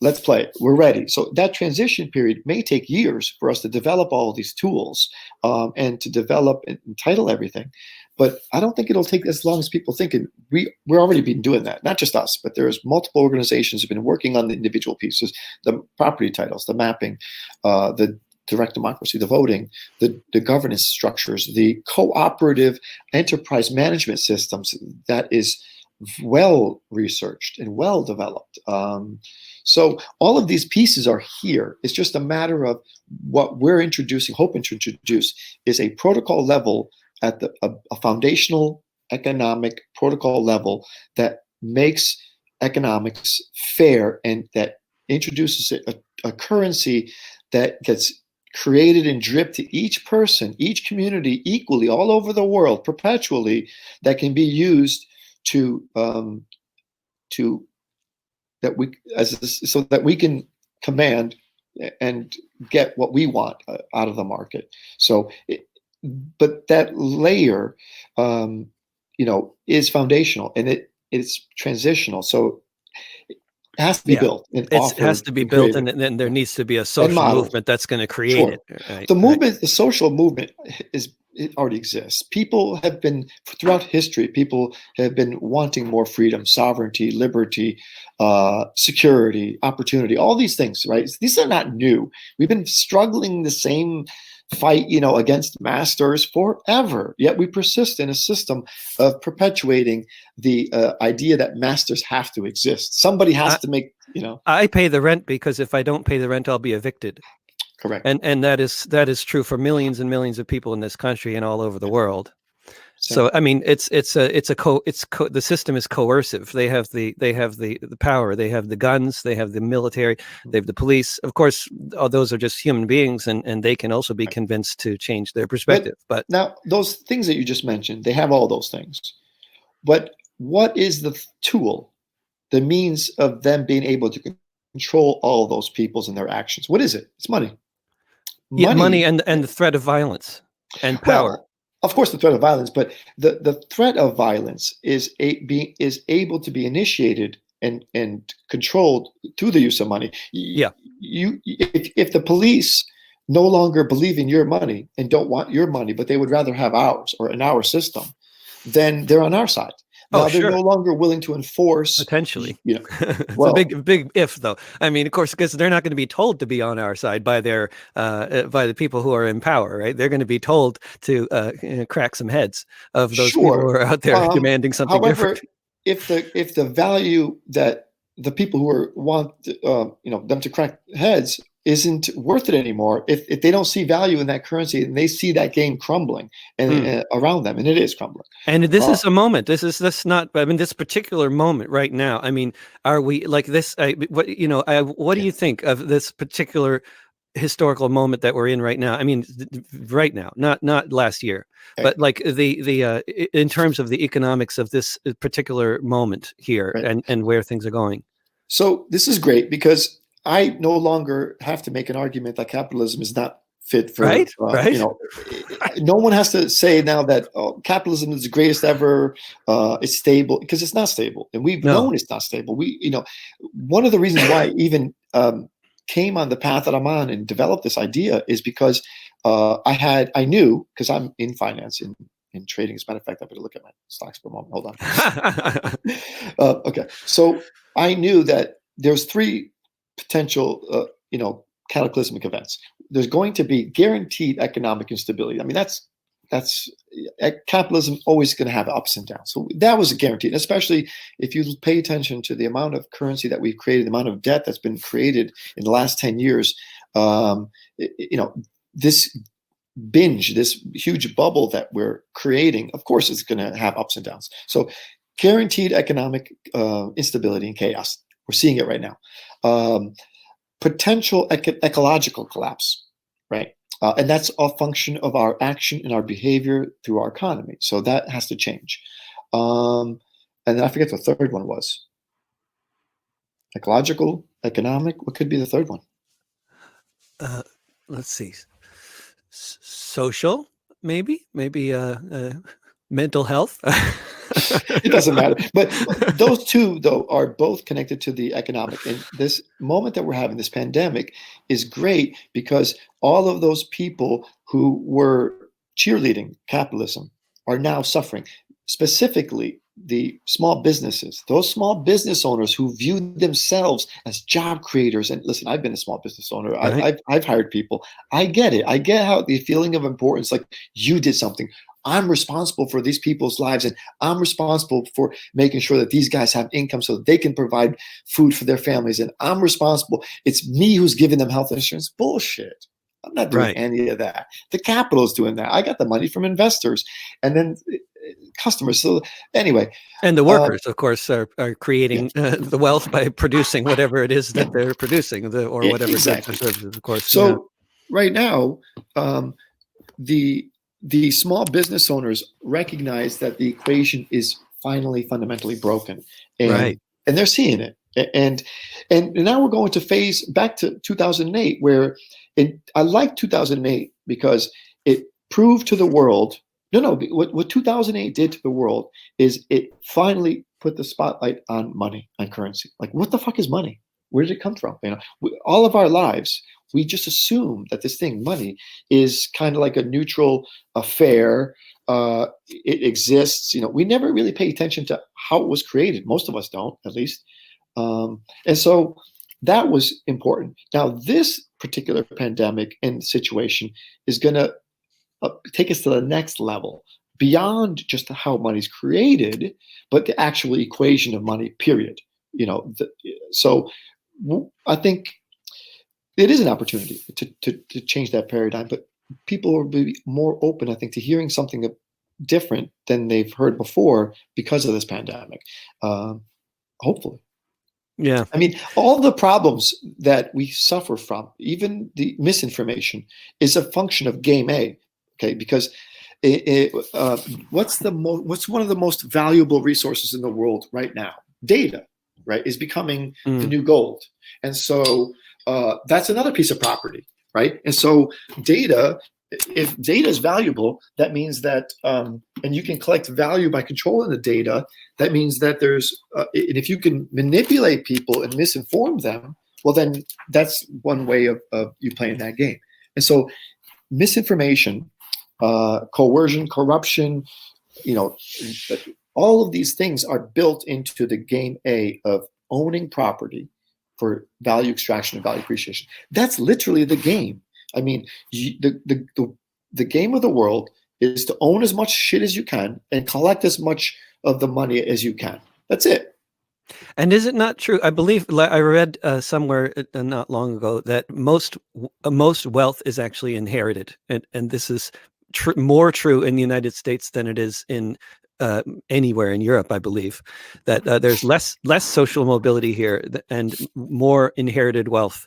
[SPEAKER 2] Let's play it. We're ready. So that transition period may take years for us to develop all of these tools, and to develop and title everything. But I don't think it'll take as long as people think. We're already been doing that. Not just us, but there's multiple organizations who've been working on the individual pieces, the property titles, the mapping, the direct democracy, the voting, the governance structures, the cooperative enterprise management systems that is well researched and well developed. So all of these pieces are here. It's just a matter of what we're hoping to introduce is a protocol level at a foundational economic protocol level that makes economics fair and that introduces a currency that gets created and dripped to each person, each community equally all over the world, perpetually, that can be used to that we so that we can command and get what we want out of the market. So, but that layer, is foundational, and it's transitional. So it has to be
[SPEAKER 1] Yeah.
[SPEAKER 2] built and
[SPEAKER 1] It has
[SPEAKER 2] offered
[SPEAKER 1] to be
[SPEAKER 2] and
[SPEAKER 1] built,
[SPEAKER 2] created
[SPEAKER 1] and then there needs to be a
[SPEAKER 2] and
[SPEAKER 1] social
[SPEAKER 2] modeled.
[SPEAKER 1] movement that's going to create
[SPEAKER 2] Sure.
[SPEAKER 1] it. Right.
[SPEAKER 2] The
[SPEAKER 1] Right.
[SPEAKER 2] movement, the social movement it already exists. People have been, throughout history, people have been wanting more freedom, sovereignty, liberty, security, opportunity, all these things, right? These are not new. We've been struggling the same fight, against masters forever. Yet we persist in a system of perpetuating the idea that masters have to exist. Somebody has
[SPEAKER 1] I,
[SPEAKER 2] to make,
[SPEAKER 1] I pay the rent because if I don't pay the rent, I'll be evicted.
[SPEAKER 2] correct.
[SPEAKER 1] And that is true for millions and millions of people in this country and all over the world.
[SPEAKER 2] Same.
[SPEAKER 1] So I mean, the system is coercive. They have the power. They have the guns. They have the military. They have the police. Of course, all those are just human beings, and they can also be convinced to change their perspective. But
[SPEAKER 2] now, those things that you just mentioned, they have all those things. But what is the tool, the means of them being able to control all those peoples and their actions? What is it? It's money.
[SPEAKER 1] yeah, money and the threat of violence and power.
[SPEAKER 2] Well, of course, the threat of violence, but the threat of violence is able to be initiated and controlled through the use of money.
[SPEAKER 1] Yeah.
[SPEAKER 2] If the police no longer believe in your money and don't want your money, but they would rather have ours or in our system, then they're on our side. Now they're no longer willing to enforce.
[SPEAKER 1] Potentially. It's
[SPEAKER 2] Well,
[SPEAKER 1] a big if, though. I mean, of course, because they're not going to be told to be on our side by the people who are in power, right? They're going to be told to crack some heads of those people who are out there demanding something different.
[SPEAKER 2] If the value that the people who want them to crack heads isn't worth it anymore, if they don't see value in that currency and they see that game crumbling and around them, and it is crumbling.
[SPEAKER 1] And this is a moment. This not. I mean, this particular moment right now. I mean, are we like this? What do you think of this particular historical moment that we're in right now? I mean, right now, not last year, but like the in terms of the economics of this particular moment here,
[SPEAKER 2] right,
[SPEAKER 1] and where things are going.
[SPEAKER 2] So this is great because I no longer have to make an argument that capitalism is not fit for,
[SPEAKER 1] right.
[SPEAKER 2] No one has to say now that capitalism is the greatest ever. It's stable, because it's not stable, and we've known it's not stable. One of the reasons why I even came on the path that I'm on and developed this idea is because I knew, because I'm in finance, in trading. As a matter of fact, I better look at my stocks for a moment. Hold on. Okay, so I knew that there's three potential, cataclysmic events. There's going to be guaranteed economic instability. I mean, that's capitalism always going to have ups and downs. So that was a guarantee, especially if you pay attention to the amount of currency that we've created, the amount of debt that's been created in the last 10 years. This binge, this huge bubble that we're creating, of course, is going to have ups and downs. So guaranteed economic instability and chaos. We're seeing it right now. Potential ecological collapse, right? And that's a function of our action and our behavior through our economy. So that has to change. And then I forget what the third one was. Ecological, economic. What could be the third one?
[SPEAKER 1] Let's see. Social, maybe mental health.
[SPEAKER 2] It doesn't matter. But those two, though, are both connected to the economic. And this moment that we're having, this pandemic, is great because all of those people who were cheerleading capitalism are now suffering. Specifically, the small businesses, those small business owners who view themselves as job creators. And listen, I've been a small business owner.
[SPEAKER 1] Right.
[SPEAKER 2] I've hired people. I get it. I get how the feeling of importance, like you did something. I'm responsible for these people's lives, and I'm responsible for making sure that these guys have income so that they can provide food for their families. And I'm responsible. It's me who's giving them health insurance. Bullshit. I'm not doing any of that. The capital is doing that. I got the money from investors. And then customers. So anyway,
[SPEAKER 1] And the
[SPEAKER 2] uh,
[SPEAKER 1] workers, of course, are
[SPEAKER 2] yeah,
[SPEAKER 1] creating the wealth by producing whatever it is that they're producing, or whatever goods or
[SPEAKER 2] exactly.
[SPEAKER 1] services, of course. Yeah.
[SPEAKER 2] So right now, um, the the small business owners recognize that the equation is finally fundamentally broken, and
[SPEAKER 1] Right.
[SPEAKER 2] and they're seeing it. And now we're going to phase back to 2008, where I like 2008 because it proved to the world. No, no. What 2008 did to the world is it finally put the spotlight on money, on currency. Like, what the fuck is money? Where did it come from? All of our lives, we just assume that this thing, money, is kind of like a neutral affair. It exists. We never really pay attention to how it was created. Most of us don't, at least. And so that was important. Now, this particular pandemic and situation is going to take us to the next level beyond just how money's created, but the actual equation of money, period. So I think it is an opportunity to change that paradigm, but people will be more open, I think, to hearing something different than they've heard before because of this pandemic. Hopefully.
[SPEAKER 1] Yeah.
[SPEAKER 2] I mean, all the problems that we suffer from, even the misinformation, is a function of game A. Okay, because what's one of the most valuable resources in the world right now? Data, right, is becoming the
[SPEAKER 1] Mm.
[SPEAKER 2] new gold, and so that's another piece of property, right? And so data. If data is valuable, that means that, and you can collect value by controlling the data. That means that and if you can manipulate people and misinform them, well, then that's one way of you playing that game. And so, misinformation, coercion, corruption, you know, all of these things are built into the game A of owning property for value extraction and value appreciation. That's literally the game. I mean, the game of the world is to own as much shit as you can and collect as much of the money as you can. That's it.
[SPEAKER 1] And is it not true? I believe I read somewhere not long ago that most wealth is actually inherited, and this is more true in the United States than it is in anywhere in Europe. I believe that there's less social mobility here and more inherited wealth.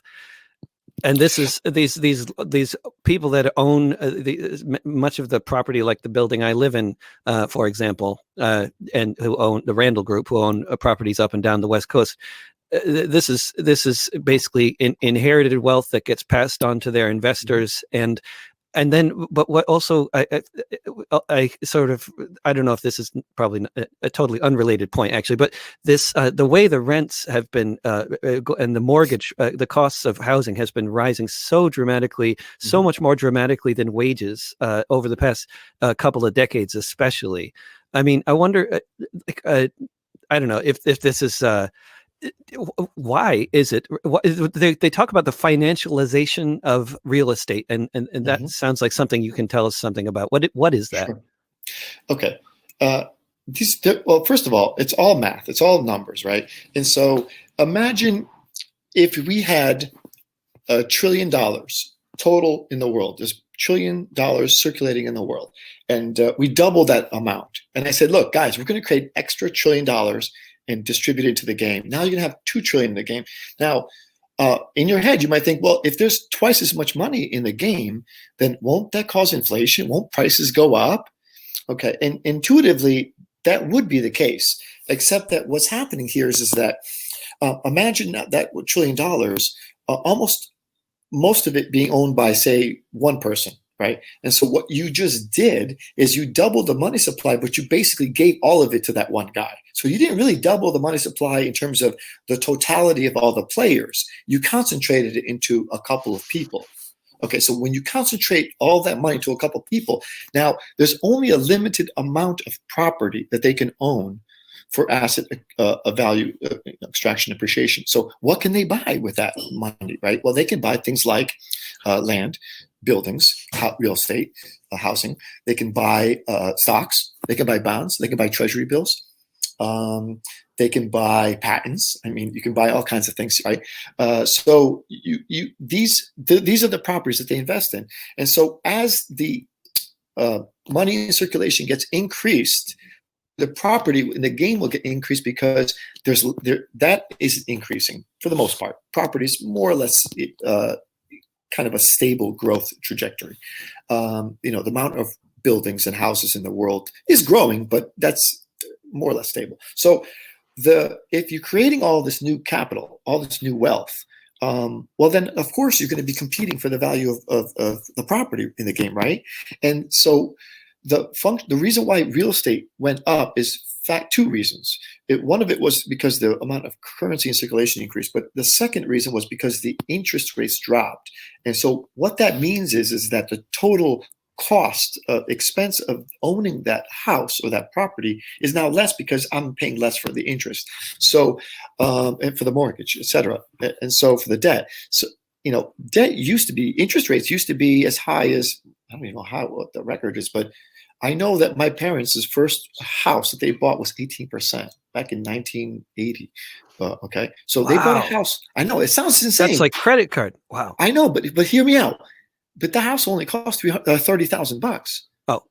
[SPEAKER 1] And this is these people that own much of the property, like the building I live in, for example, and who own the Randall Group, who own properties up and down the West Coast. This is basically inherited wealth that gets passed on to their investors, and then, but what also I sort of, I don't know if this is probably a totally unrelated point actually, but this the way the rents have been and the mortgage, the costs of housing has been rising so dramatically, so much more dramatically than wages over the past couple of decades, especially. I mean, I wonder, I don't know if this is. Why is it? They talk about the financialization of real estate, and that
[SPEAKER 2] Mm-hmm.
[SPEAKER 1] sounds like something you can tell us something about. What is that?
[SPEAKER 2] Sure. Okay. Uh, well, first of all, it's all math. It's all numbers, right? And so imagine if we had $1 trillion total in the world. There's $1 trillion circulating in the world, and we double that amount. And I said, look, guys, we're going to create extra $1 trillion and distribute it to the game. Now you're going to have $2 trillion in the game. Now, in your head, you might think, well, if there's twice as much money in the game, then won't that cause inflation? Won't prices go up? Okay, and intuitively, that would be the case, except that what's happening here is that imagine that $1 trillion, almost most of it being owned by, say, one person, right? And so what you just did is you doubled the money supply, but you basically gave all of it to that one guy. So you didn't really double the money supply in terms of the totality of all the players. You concentrated it into a couple of people. Okay, so when you concentrate all that money to a couple of people, now there's only a limited amount of property that they can own for asset value extraction appreciation. So what can they buy with that money, right? Well, they can buy things like land, buildings, real estate, housing. They can buy stocks. They can buy bonds. They can buy treasury bills. They can buy patents. I mean, you can buy all kinds of things, right? So these are the properties that they invest in. And so as the money in circulation gets increased, the property and the gain will get increased because that is increasing for the most part. Property is more or less kind of a stable growth trajectory. The amount of buildings and houses in the world is growing, but that's more or less stable. So if you're creating all this new capital, all this new wealth, well, then of course you're going to be competing for the value of the property in the game, right? And so the reason why real estate went up is two reasons. One of it was because the amount of currency in circulation increased, but the second reason was because the interest rates dropped. And so what that means is that the total cost expense of owning that house or that property is now less because I'm paying less for the interest. So and for the mortgage, et cetera. And so for the debt. So debt interest rates used to be as high as, I don't even know what the record is, but I know that my parents' first house that they bought was 18% back in 1980. Okay. So they bought a house. I know it sounds insane.
[SPEAKER 1] That's like credit card. Wow.
[SPEAKER 2] I know, but hear me out. But the house only cost $30,000.
[SPEAKER 1] Oh,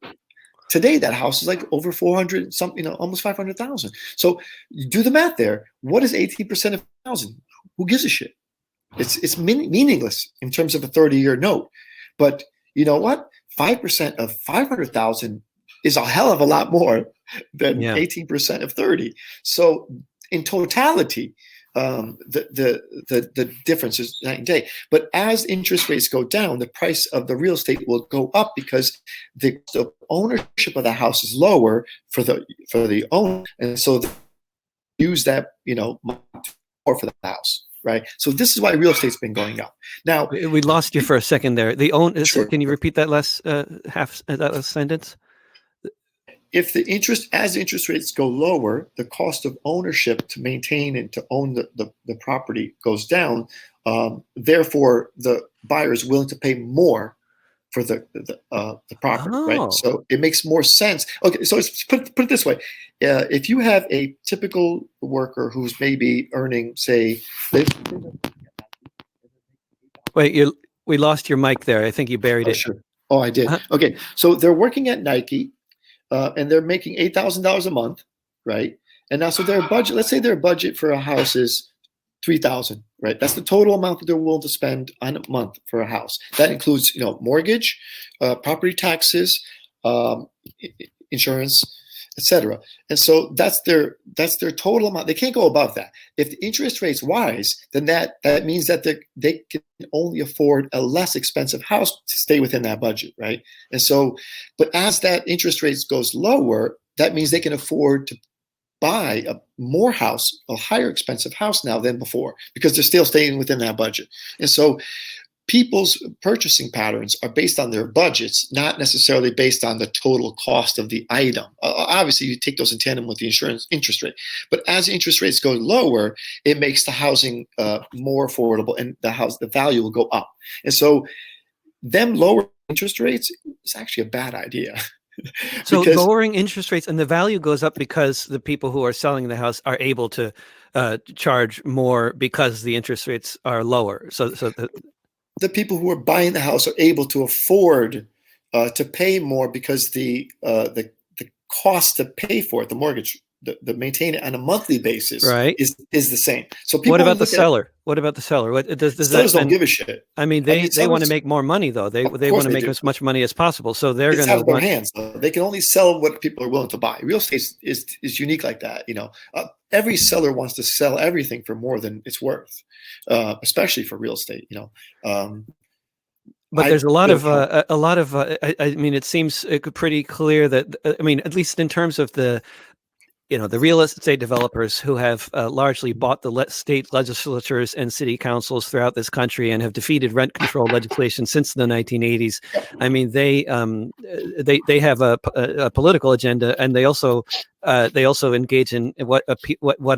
[SPEAKER 2] today that house is like over 400 something, almost 500,000. So you do the math there. What is 18% of 1,000? Who gives a shit? It's meaningless in terms of a 30-year note. But you know what? 5% of 500,000 is a hell of a lot more than 18% of 30. So in totality, the difference is night and day. But as interest rates go down, the price of the real estate will go up because the ownership of the house is lower for the owner, and so they use that more for the house. Right. So this is why real estate's been going up. Now
[SPEAKER 1] we lost you for a second there.
[SPEAKER 2] Sure.
[SPEAKER 1] Can you repeat that last that last sentence?
[SPEAKER 2] If as interest rates go lower, the cost of ownership to maintain and to own the property goes down. Therefore, the buyer is willing to pay more for the property, right? So it makes more sense. Okay, so let's put it this way: if you have a typical worker who's maybe earning, say,
[SPEAKER 1] wait, we lost your mic there. I think you buried it.
[SPEAKER 2] Sure. Oh, I did. Okay, so they're working at Nike, and they're making $8,000 a month, right? And now, so their budget, let's say their budget for a house is $3,000, right? That's the total amount that they're willing to spend on a month for a house. That includes, mortgage, property taxes, insurance, etc. And so that's their total amount. They can't go above that. If the interest rates rise, then that means that they can only afford a less expensive house to stay within that budget, right? And so, but as that interest rates goes lower, that means they can afford to buy a higher expensive house now than before because they're still staying within that budget. And so people's purchasing patterns are based on their budgets, not necessarily based on the total cost of the item. Obviously, you take those in tandem with the insurance interest rate. But as interest rates go lower, it makes the housing more affordable, and the value will go up. And so them lower interest rates is actually a bad idea.
[SPEAKER 1] So lowering interest rates and the value goes up because the people who are selling the house are able to charge more because the interest rates are lower. So
[SPEAKER 2] the people who are buying the house are able to afford to pay more because the cost to pay for it, the mortgage, the maintain it on a monthly basis,
[SPEAKER 1] right,
[SPEAKER 2] is the same. So people
[SPEAKER 1] what about the seller? What about the seller? What does
[SPEAKER 2] sellers don't give a shit.
[SPEAKER 1] I mean, they want to make more money though. They want to make as much money as possible. So they're going to
[SPEAKER 2] out of their hands. They can only sell what people are willing to buy. Real estate is unique like that. Every seller wants to sell everything for more than it's worth, especially for real estate. But
[SPEAKER 1] there's a lot of I mean, it seems pretty clear that at least in terms of the real estate developers who have largely bought the state legislatures and city councils throughout this country and have defeated rent control legislation since the 1980s. I mean, they have a political agenda, and they also engage in what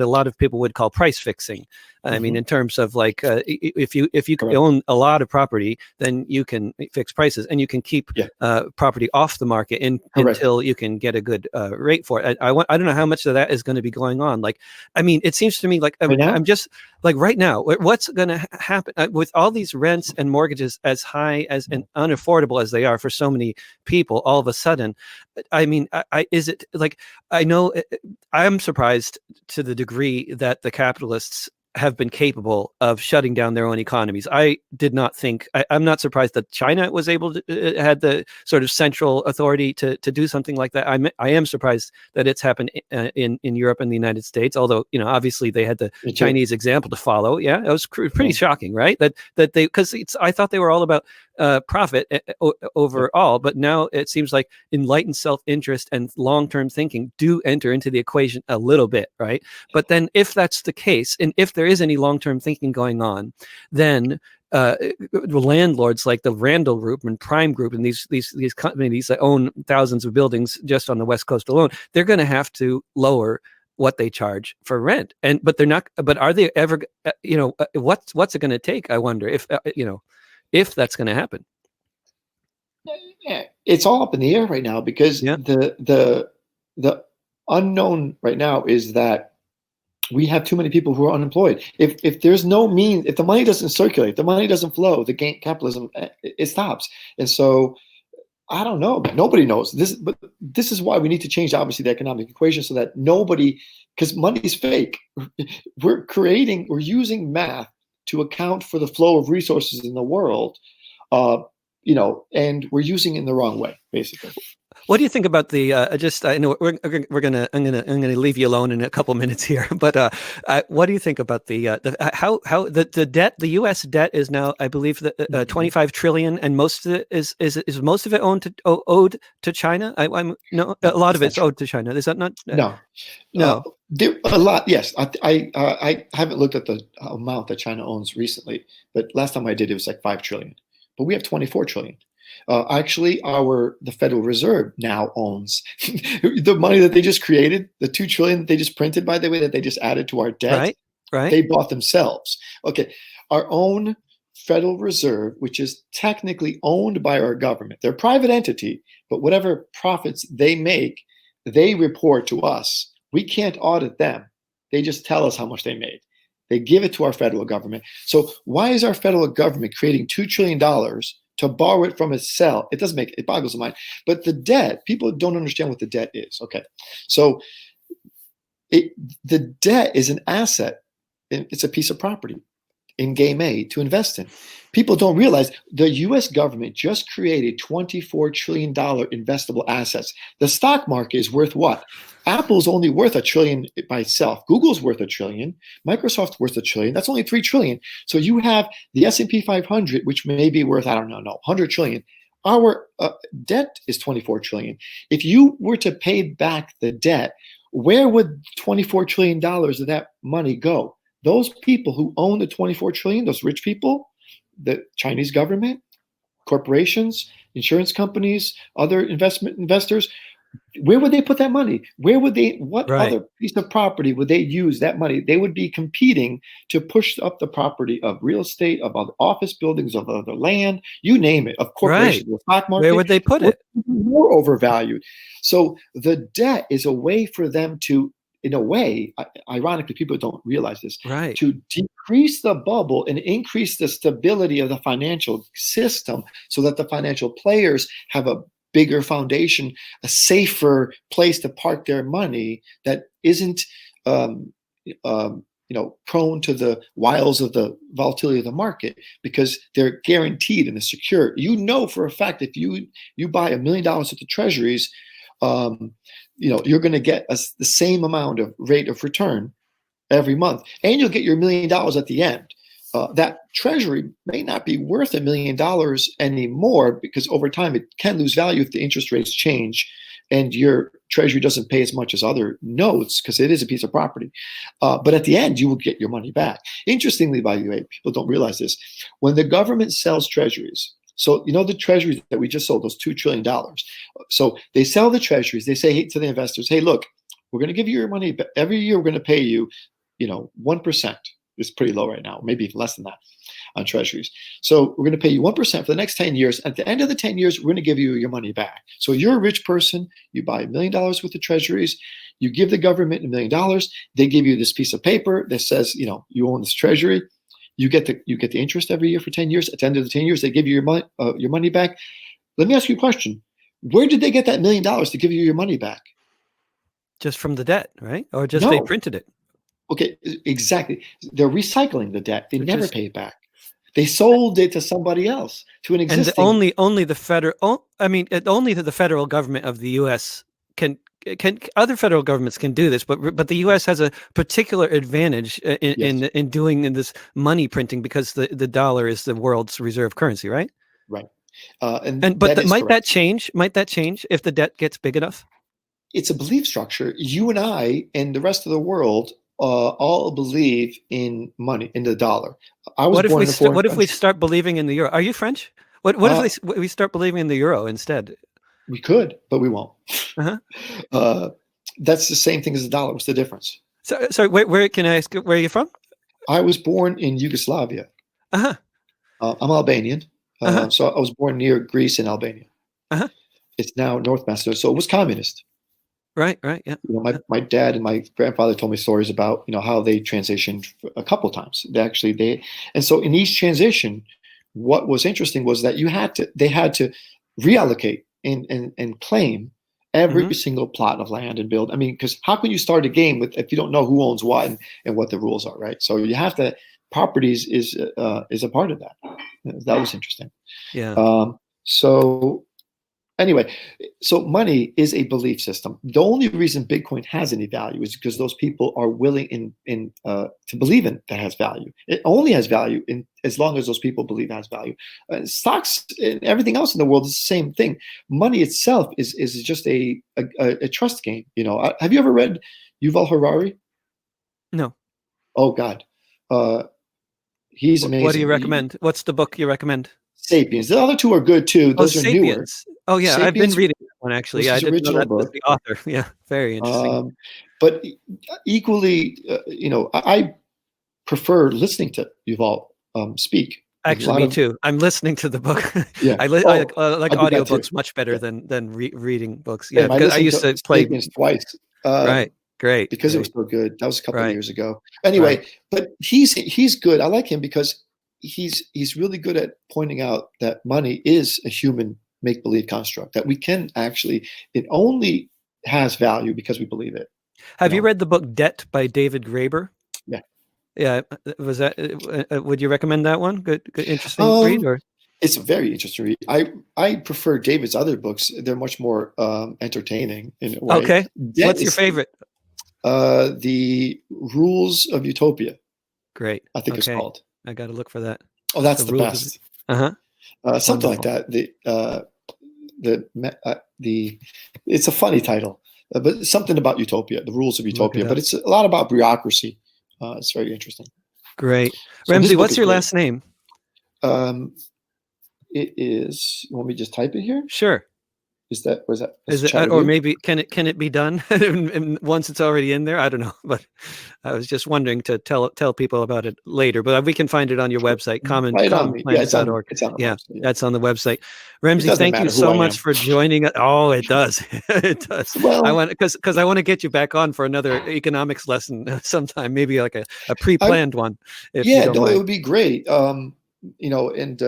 [SPEAKER 1] a lot of people would call price fixing. I mean, in terms of like, if you own a lot of property, then you can fix prices and you can keep property off the market until you can get a good rate for it. I don't know how much of that is going to be going on. Like, I mean, it seems to me like I'm just like right now, what's going to happen with all these rents and mortgages as high as and unaffordable as they are for so many people all of a sudden? I mean, is it like, I I'm surprised to the degree that the capitalists have been capable of shutting down their own economies. I did not think, I'm not surprised that China was able to, had the sort of central authority to do something like that. I am surprised that it's happened in Europe and the United States, although, obviously they had the Chinese example to follow. Yeah, it was pretty shocking, right? That they, because I thought they were all about profit overall, but now it seems like enlightened self-interest and long-term thinking do enter into the equation a little bit, right? But then if that's the case, and if there is any long-term thinking going on, then landlords like the Randall Group and Prime Group and these companies that own thousands of buildings just on the West Coast alone, they're going to have to lower what they charge for rent. But they're not. But are they ever? What's it going to take? I wonder if that's going to happen.
[SPEAKER 2] It's all up in the air right now because the unknown right now is that we have too many people who are unemployed. If there's no means, if the money doesn't circulate, the money doesn't flow, the capitalism, it stops. And so I don't know. Nobody knows this, but this is why we need to change, obviously, the economic equation so that because money is fake. We're using math to account for the flow of resources in the world, and we're using it in the wrong way, basically.
[SPEAKER 1] What do you think about the? I know I'm gonna leave you alone in a couple minutes here, but what do you think about how the debt? The U.S. debt is now, I believe, that 25 trillion, and most of it is most of it owed to China. A lot of it's owed to China. Is that not?
[SPEAKER 2] No. There a lot. Yes, I haven't looked at the amount that China owns recently, but last time I did, it was like 5 trillion. But we have 24 trillion. Actually, the Federal Reserve now owns the money that they just created, the 2 trillion that they just printed, by the way, that they just added to our debt. Right. They bought themselves. Okay. Our own Federal Reserve, which is technically owned by our government. They're a private entity, but whatever profits they make, they report to us. We can't audit them. They just tell us how much they made. They give it to our federal government. So why is our federal government creating $2 trillion to borrow it from itself? It boggles the mind. But the debt, people don't understand what the debt is. Okay. So the debt is an asset. It's a piece of property in game A to invest in. People don't realize the US government just created $24 trillion investable assets. The stock market is worth what? Apple's only worth $1 trillion by itself. Google's worth $1 trillion. Microsoft's worth $1 trillion. That's only $3 trillion. So you have the S&P 500, which may be worth, $100 trillion. Our debt is $24 trillion. If you were to pay back the debt, where would $24 trillion of that money go? Those people who own the $24 trillion, those rich people, the Chinese government, corporations, insurance companies, other investors, where would they put that money? What other piece of property would they use that money? They would be competing to push up the property of real estate, of other office buildings, of other land, you name it, of corporations, the stock market.
[SPEAKER 1] Where would they put it?
[SPEAKER 2] More overvalued. So the debt is a way for them to, in a way, ironically, people don't realize this, to decrease the bubble and increase the stability of the financial system so that the financial players have a bigger foundation, a safer place to park their money that isn't prone to the wiles of the volatility of the market, because they're guaranteed and they're secure. For a fact, if you buy $1 million worth of treasuries, you're going to get the same amount of rate of return every month, and you'll get your $1 million at the end. That treasury may not be worth $1 million anymore, because over time it can lose value if the interest rates change and your treasury doesn't pay as much as other notes, because it is a piece of property. But at the end, you will get your money back. Interestingly, by the way, people don't realize this. When the government sells treasuries, so the treasuries that we just sold, those $2 trillion. So they sell the treasuries. They say to the investors, hey, look, we're going to give you your money, but every year we're going to pay you, 1%. It's pretty low right now, maybe even less than that on treasuries. So we're going to pay you 1% for the next 10 years. At the end of the 10 years, we're going to give you your money back. So you're a rich person. You buy $1 million worth of treasuries. You give the government $1 million. They give you this piece of paper that says, you own this treasury. You get the interest every year for 10 years. At the end of the 10 years, they give you your money back. Let me ask you a question. Where did they get that $1 million to give you your money back?
[SPEAKER 1] Just from the debt, right? Or just they
[SPEAKER 2] No.
[SPEAKER 1] printed it.
[SPEAKER 2] Okay, exactly. They're recycling the debt. They
[SPEAKER 1] Which
[SPEAKER 2] never
[SPEAKER 1] is
[SPEAKER 2] pay it back. They sold it to somebody else, to an
[SPEAKER 1] and
[SPEAKER 2] existing.
[SPEAKER 1] only the federal. I mean, only the federal government of the U.S. can other federal governments can do this, but the U.S. has a particular advantage
[SPEAKER 2] Yes,
[SPEAKER 1] in doing in this money printing because the dollar is the world's reserve currency, right?
[SPEAKER 2] right. And
[SPEAKER 1] And
[SPEAKER 2] that is
[SPEAKER 1] might that
[SPEAKER 2] correct.
[SPEAKER 1] change? Might that change if the debt gets big enough?
[SPEAKER 2] It's a belief structure. You and I and the rest of the world all believe in money, in the dollar. I was born in a foreign
[SPEAKER 1] What if we
[SPEAKER 2] country.
[SPEAKER 1] start believing in the euro? Are you French? What if
[SPEAKER 2] Uh,
[SPEAKER 1] we start believing in the euro instead?
[SPEAKER 2] we could, but we won't.
[SPEAKER 1] Uh-huh.
[SPEAKER 2] Uh, that's the same thing as the dollar. What's the difference?
[SPEAKER 1] So where can I ask where are you from?
[SPEAKER 2] I was born in Yugoslavia.
[SPEAKER 1] Uh-huh.
[SPEAKER 2] I'm Albanian.
[SPEAKER 1] Uh-huh.
[SPEAKER 2] So I was born near Greece and Albania.
[SPEAKER 1] Uh-huh.
[SPEAKER 2] It's now North Macedonia. So it was communist.
[SPEAKER 1] Right, yeah.
[SPEAKER 2] My dad and my grandfather told me stories about how they transitioned a couple of times. And so in each transition, what was interesting was that they had to reallocate and claim every
[SPEAKER 1] Mm-hmm.
[SPEAKER 2] single plot of land and build. I mean, because how can you start a game if you don't know who owns what and what the rules are, right? So you have to. Properties is a part of that. That was interesting.
[SPEAKER 1] Yeah.
[SPEAKER 2] So anyway, so money is a belief system. The only reason Bitcoin has any value is because those people are willing to believe in that has value. It only has value as long as those people believe it has value. Stocks and everything else in the world is the same thing. Money itself is just a trust game. Have you ever read Yuval Harari?
[SPEAKER 1] No.
[SPEAKER 2] Oh God, he's
[SPEAKER 1] What do you
[SPEAKER 2] amazing.
[SPEAKER 1] recommend? What's the book you recommend?
[SPEAKER 2] Sapiens. The other two are good too.
[SPEAKER 1] Oh,
[SPEAKER 2] Those are newer.
[SPEAKER 1] Sapiens. Oh yeah, I've been
[SPEAKER 2] Sapiens
[SPEAKER 1] reading that one actually.
[SPEAKER 2] was
[SPEAKER 1] Yeah, I
[SPEAKER 2] his
[SPEAKER 1] didn't know
[SPEAKER 2] original
[SPEAKER 1] that was
[SPEAKER 2] book.
[SPEAKER 1] the author. Yeah, very interesting.
[SPEAKER 2] But equally, I prefer listening to Yuval speak. There's a
[SPEAKER 1] Actually,
[SPEAKER 2] lot
[SPEAKER 1] me
[SPEAKER 2] of
[SPEAKER 1] too. I'm listening to the book.
[SPEAKER 2] yeah.
[SPEAKER 1] I
[SPEAKER 2] Oh,
[SPEAKER 1] like
[SPEAKER 2] I do that too.
[SPEAKER 1] audiobooks much better
[SPEAKER 2] Yeah.
[SPEAKER 1] than reading books. Yeah,
[SPEAKER 2] Same. I
[SPEAKER 1] because I
[SPEAKER 2] listened
[SPEAKER 1] used
[SPEAKER 2] to
[SPEAKER 1] to play.
[SPEAKER 2] Sapiens twice
[SPEAKER 1] Right. Great.
[SPEAKER 2] because it was
[SPEAKER 1] Great.
[SPEAKER 2] so good. That was a couple of
[SPEAKER 1] Right.
[SPEAKER 2] years ago.
[SPEAKER 1] Right.
[SPEAKER 2] Anyway, but he's good. I like him because he's really good at pointing out that money is a human make believe construct that we can actually. It only has value because we believe it.
[SPEAKER 1] Have you read the book Debt by David Graeber?
[SPEAKER 2] Yeah.
[SPEAKER 1] Yeah. Was that? Would you recommend that one? Good, interesting read,
[SPEAKER 2] Um,
[SPEAKER 1] or?
[SPEAKER 2] it's a very interesting read. I prefer David's other books. They're much more entertaining in a way.
[SPEAKER 1] Okay.
[SPEAKER 2] Debt
[SPEAKER 1] What's your
[SPEAKER 2] is
[SPEAKER 1] favorite?
[SPEAKER 2] The Rules of Utopia,
[SPEAKER 1] Great.
[SPEAKER 2] I think it's
[SPEAKER 1] Okay.
[SPEAKER 2] called.
[SPEAKER 1] I got to look for that.
[SPEAKER 2] Oh, that's
[SPEAKER 1] The
[SPEAKER 2] the
[SPEAKER 1] rules of it.
[SPEAKER 2] best.
[SPEAKER 1] Uh-huh.
[SPEAKER 2] Something like
[SPEAKER 1] Wonderful.
[SPEAKER 2] that. The it's a funny title, but something about Utopia, the Rules of
[SPEAKER 1] Look it
[SPEAKER 2] Utopia. But
[SPEAKER 1] up.
[SPEAKER 2] it's a lot about bureaucracy. It's very interesting.
[SPEAKER 1] Great.
[SPEAKER 2] So his
[SPEAKER 1] Remzi,
[SPEAKER 2] book
[SPEAKER 1] what's
[SPEAKER 2] is
[SPEAKER 1] your
[SPEAKER 2] great.
[SPEAKER 1] last name?
[SPEAKER 2] It is. You want me to just type it here?
[SPEAKER 1] Sure.
[SPEAKER 2] Is that was that? Let's
[SPEAKER 1] Is it,
[SPEAKER 2] chat with
[SPEAKER 1] or
[SPEAKER 2] you.
[SPEAKER 1] maybe can it be done and once it's already in there? I don't know, but I was just wondering to tell people about it later. But we can find it on your website,
[SPEAKER 2] Right on me. Yeah,
[SPEAKER 1] commonplanet.org.
[SPEAKER 2] it's on the
[SPEAKER 1] Yeah,
[SPEAKER 2] website. Yeah.
[SPEAKER 1] that's on the website.
[SPEAKER 2] It
[SPEAKER 1] Ramsey,
[SPEAKER 2] doesn't
[SPEAKER 1] thank you
[SPEAKER 2] matter who
[SPEAKER 1] so
[SPEAKER 2] I
[SPEAKER 1] much
[SPEAKER 2] am.
[SPEAKER 1] for joining us. Oh, it does. It does. I
[SPEAKER 2] Well,
[SPEAKER 1] want because I want to get you back on for another economics lesson sometime, maybe like a
[SPEAKER 2] I
[SPEAKER 1] pre-planned one, if you
[SPEAKER 2] yeah,
[SPEAKER 1] don't
[SPEAKER 2] no, it
[SPEAKER 1] mind.
[SPEAKER 2] would be great. And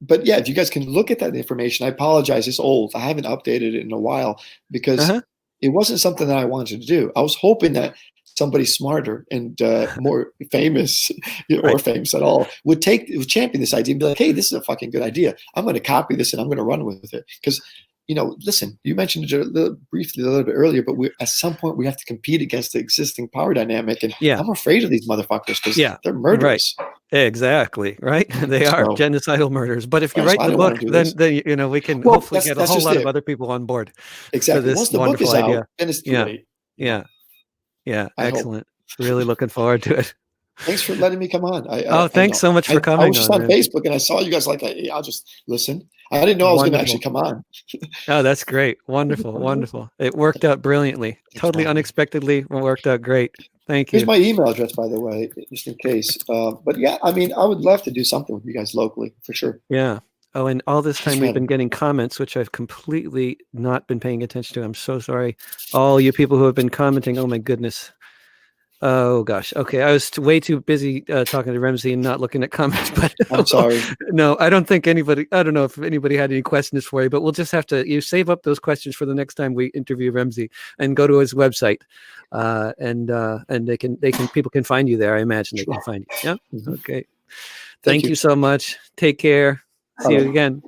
[SPEAKER 2] but yeah, if you guys can look at that information, I apologize, it's old. I haven't updated it in a while because
[SPEAKER 1] Uh-huh.
[SPEAKER 2] it wasn't something that I wanted to do. I was hoping that somebody smarter and more famous or
[SPEAKER 1] Right.
[SPEAKER 2] famous at all would champion this idea and be like, hey, this is a fucking good idea. I'm going to copy this and I'm going to run with it because. Listen, you mentioned it briefly a little bit earlier, but at some point we have to compete against the existing power dynamic, and
[SPEAKER 1] Yeah.
[SPEAKER 2] I'm afraid of these motherfuckers because
[SPEAKER 1] Yeah.
[SPEAKER 2] they're
[SPEAKER 1] Right.
[SPEAKER 2] murderous.
[SPEAKER 1] Exactly, right? They are
[SPEAKER 2] So,
[SPEAKER 1] genocidal murders. But if you
[SPEAKER 2] so
[SPEAKER 1] write
[SPEAKER 2] I
[SPEAKER 1] the
[SPEAKER 2] don't want
[SPEAKER 1] book,
[SPEAKER 2] to do
[SPEAKER 1] then
[SPEAKER 2] this.
[SPEAKER 1] we can
[SPEAKER 2] Well,
[SPEAKER 1] hopefully get a
[SPEAKER 2] that's
[SPEAKER 1] whole
[SPEAKER 2] just
[SPEAKER 1] lot of
[SPEAKER 2] it.
[SPEAKER 1] other people on board for
[SPEAKER 2] Exactly.
[SPEAKER 1] this
[SPEAKER 2] Once the book
[SPEAKER 1] wonderful
[SPEAKER 2] is out,
[SPEAKER 1] idea.
[SPEAKER 2] then it's too
[SPEAKER 1] Yeah.
[SPEAKER 2] late.
[SPEAKER 1] Yeah. Yeah.
[SPEAKER 2] I hope.
[SPEAKER 1] Excellent. Really looking forward to it.
[SPEAKER 2] Thanks for letting me come on.
[SPEAKER 1] Oh, thanks so much for
[SPEAKER 2] I was
[SPEAKER 1] coming
[SPEAKER 2] just
[SPEAKER 1] on,
[SPEAKER 2] on
[SPEAKER 1] Ramsey.
[SPEAKER 2] Facebook and I saw you guys like, hey, I'll just listen. I didn't know I was going to actually
[SPEAKER 1] Wonderful.
[SPEAKER 2] come on.
[SPEAKER 1] Oh, that's great. Wonderful. Wonderful. It worked out brilliantly.
[SPEAKER 2] Thanks for
[SPEAKER 1] Totally
[SPEAKER 2] having me.
[SPEAKER 1] unexpectedly worked out great. Thank
[SPEAKER 2] Here's
[SPEAKER 1] you.
[SPEAKER 2] my email address, by the way, just in case. But yeah, I mean, I would love to do something with you guys locally for sure.
[SPEAKER 1] Yeah. Oh, and all this
[SPEAKER 2] Thanks
[SPEAKER 1] time
[SPEAKER 2] for
[SPEAKER 1] we've
[SPEAKER 2] having
[SPEAKER 1] been
[SPEAKER 2] me.
[SPEAKER 1] getting comments, which I've completely not been paying attention to. I'm so sorry. All you people who have been commenting. Oh my goodness. Oh gosh. Okay, I was way too busy talking to Remzi and not looking at comments. But
[SPEAKER 2] I'm sorry.
[SPEAKER 1] no, I don't think anybody. I don't know if anybody had any questions for you, but we'll just have to save up those questions for the next time we interview Remzi and go to his website, and people can find you there. I imagine they can find you. Yeah. Okay. Thank you so much. Take care. See you again.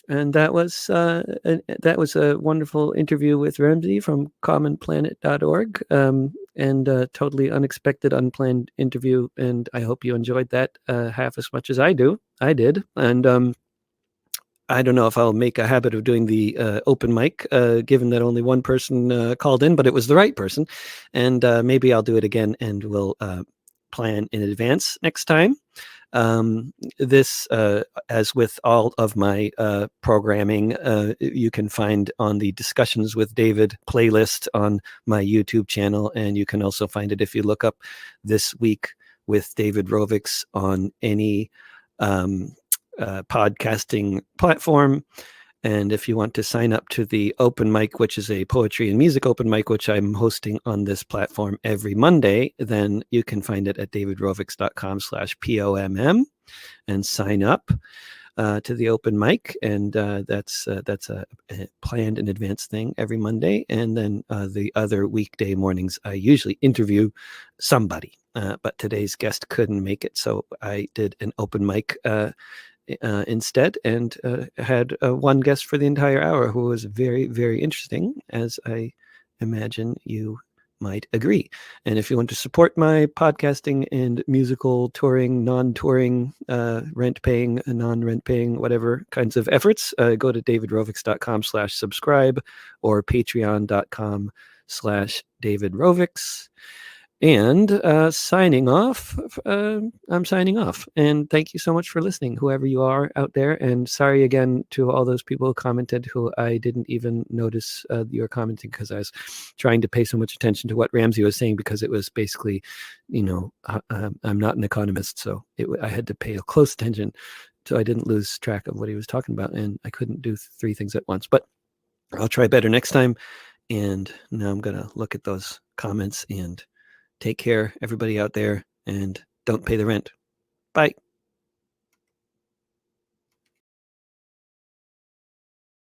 [SPEAKER 1] And that was a wonderful interview with Remzi from commonplanet.org, and a totally unexpected, unplanned interview. And I hope you enjoyed that half as much as I did. And I don't know if I'll make a habit of doing the open mic, given that only one person called in, but it was the right person. And maybe I'll do it again, and we'll plan in advance next time. This, as with all of my programming, you can find on the Discussions with David playlist on my YouTube channel, and you can also find it if you look up This Week with David Rovics on any podcasting platform. And if you want to sign up to the open mic, which is a poetry and music open mic, which I'm hosting on this platform every Monday, then you can find it at davidrovics.com/POMM and sign up to the open mic. And that's a planned in advance thing every Monday. And then the other weekday mornings, I usually interview somebody. But today's guest couldn't make it, so I did an open mic instead, and had one guest for the entire hour who was very, very interesting, as I imagine you might agree. And if you want to support my podcasting and musical touring, non-touring, rent-paying, non-rent-paying, whatever kinds of efforts, go to davidrovics.com/subscribe or patreon.com/davidrovics. And signing off, I'm signing off. And thank you so much for listening, whoever you are out there. And sorry again to all those people who commented who I didn't even notice you were commenting, because I was trying to pay so much attention to what Ramsey was saying, because it was basically, I'm not an economist, so I had to pay close attention so I didn't lose track of what he was talking about. And I couldn't do three things at once, but I'll try better next time. And now I'm going to look at those comments, and take care, everybody out there, and don't pay the rent. Bye.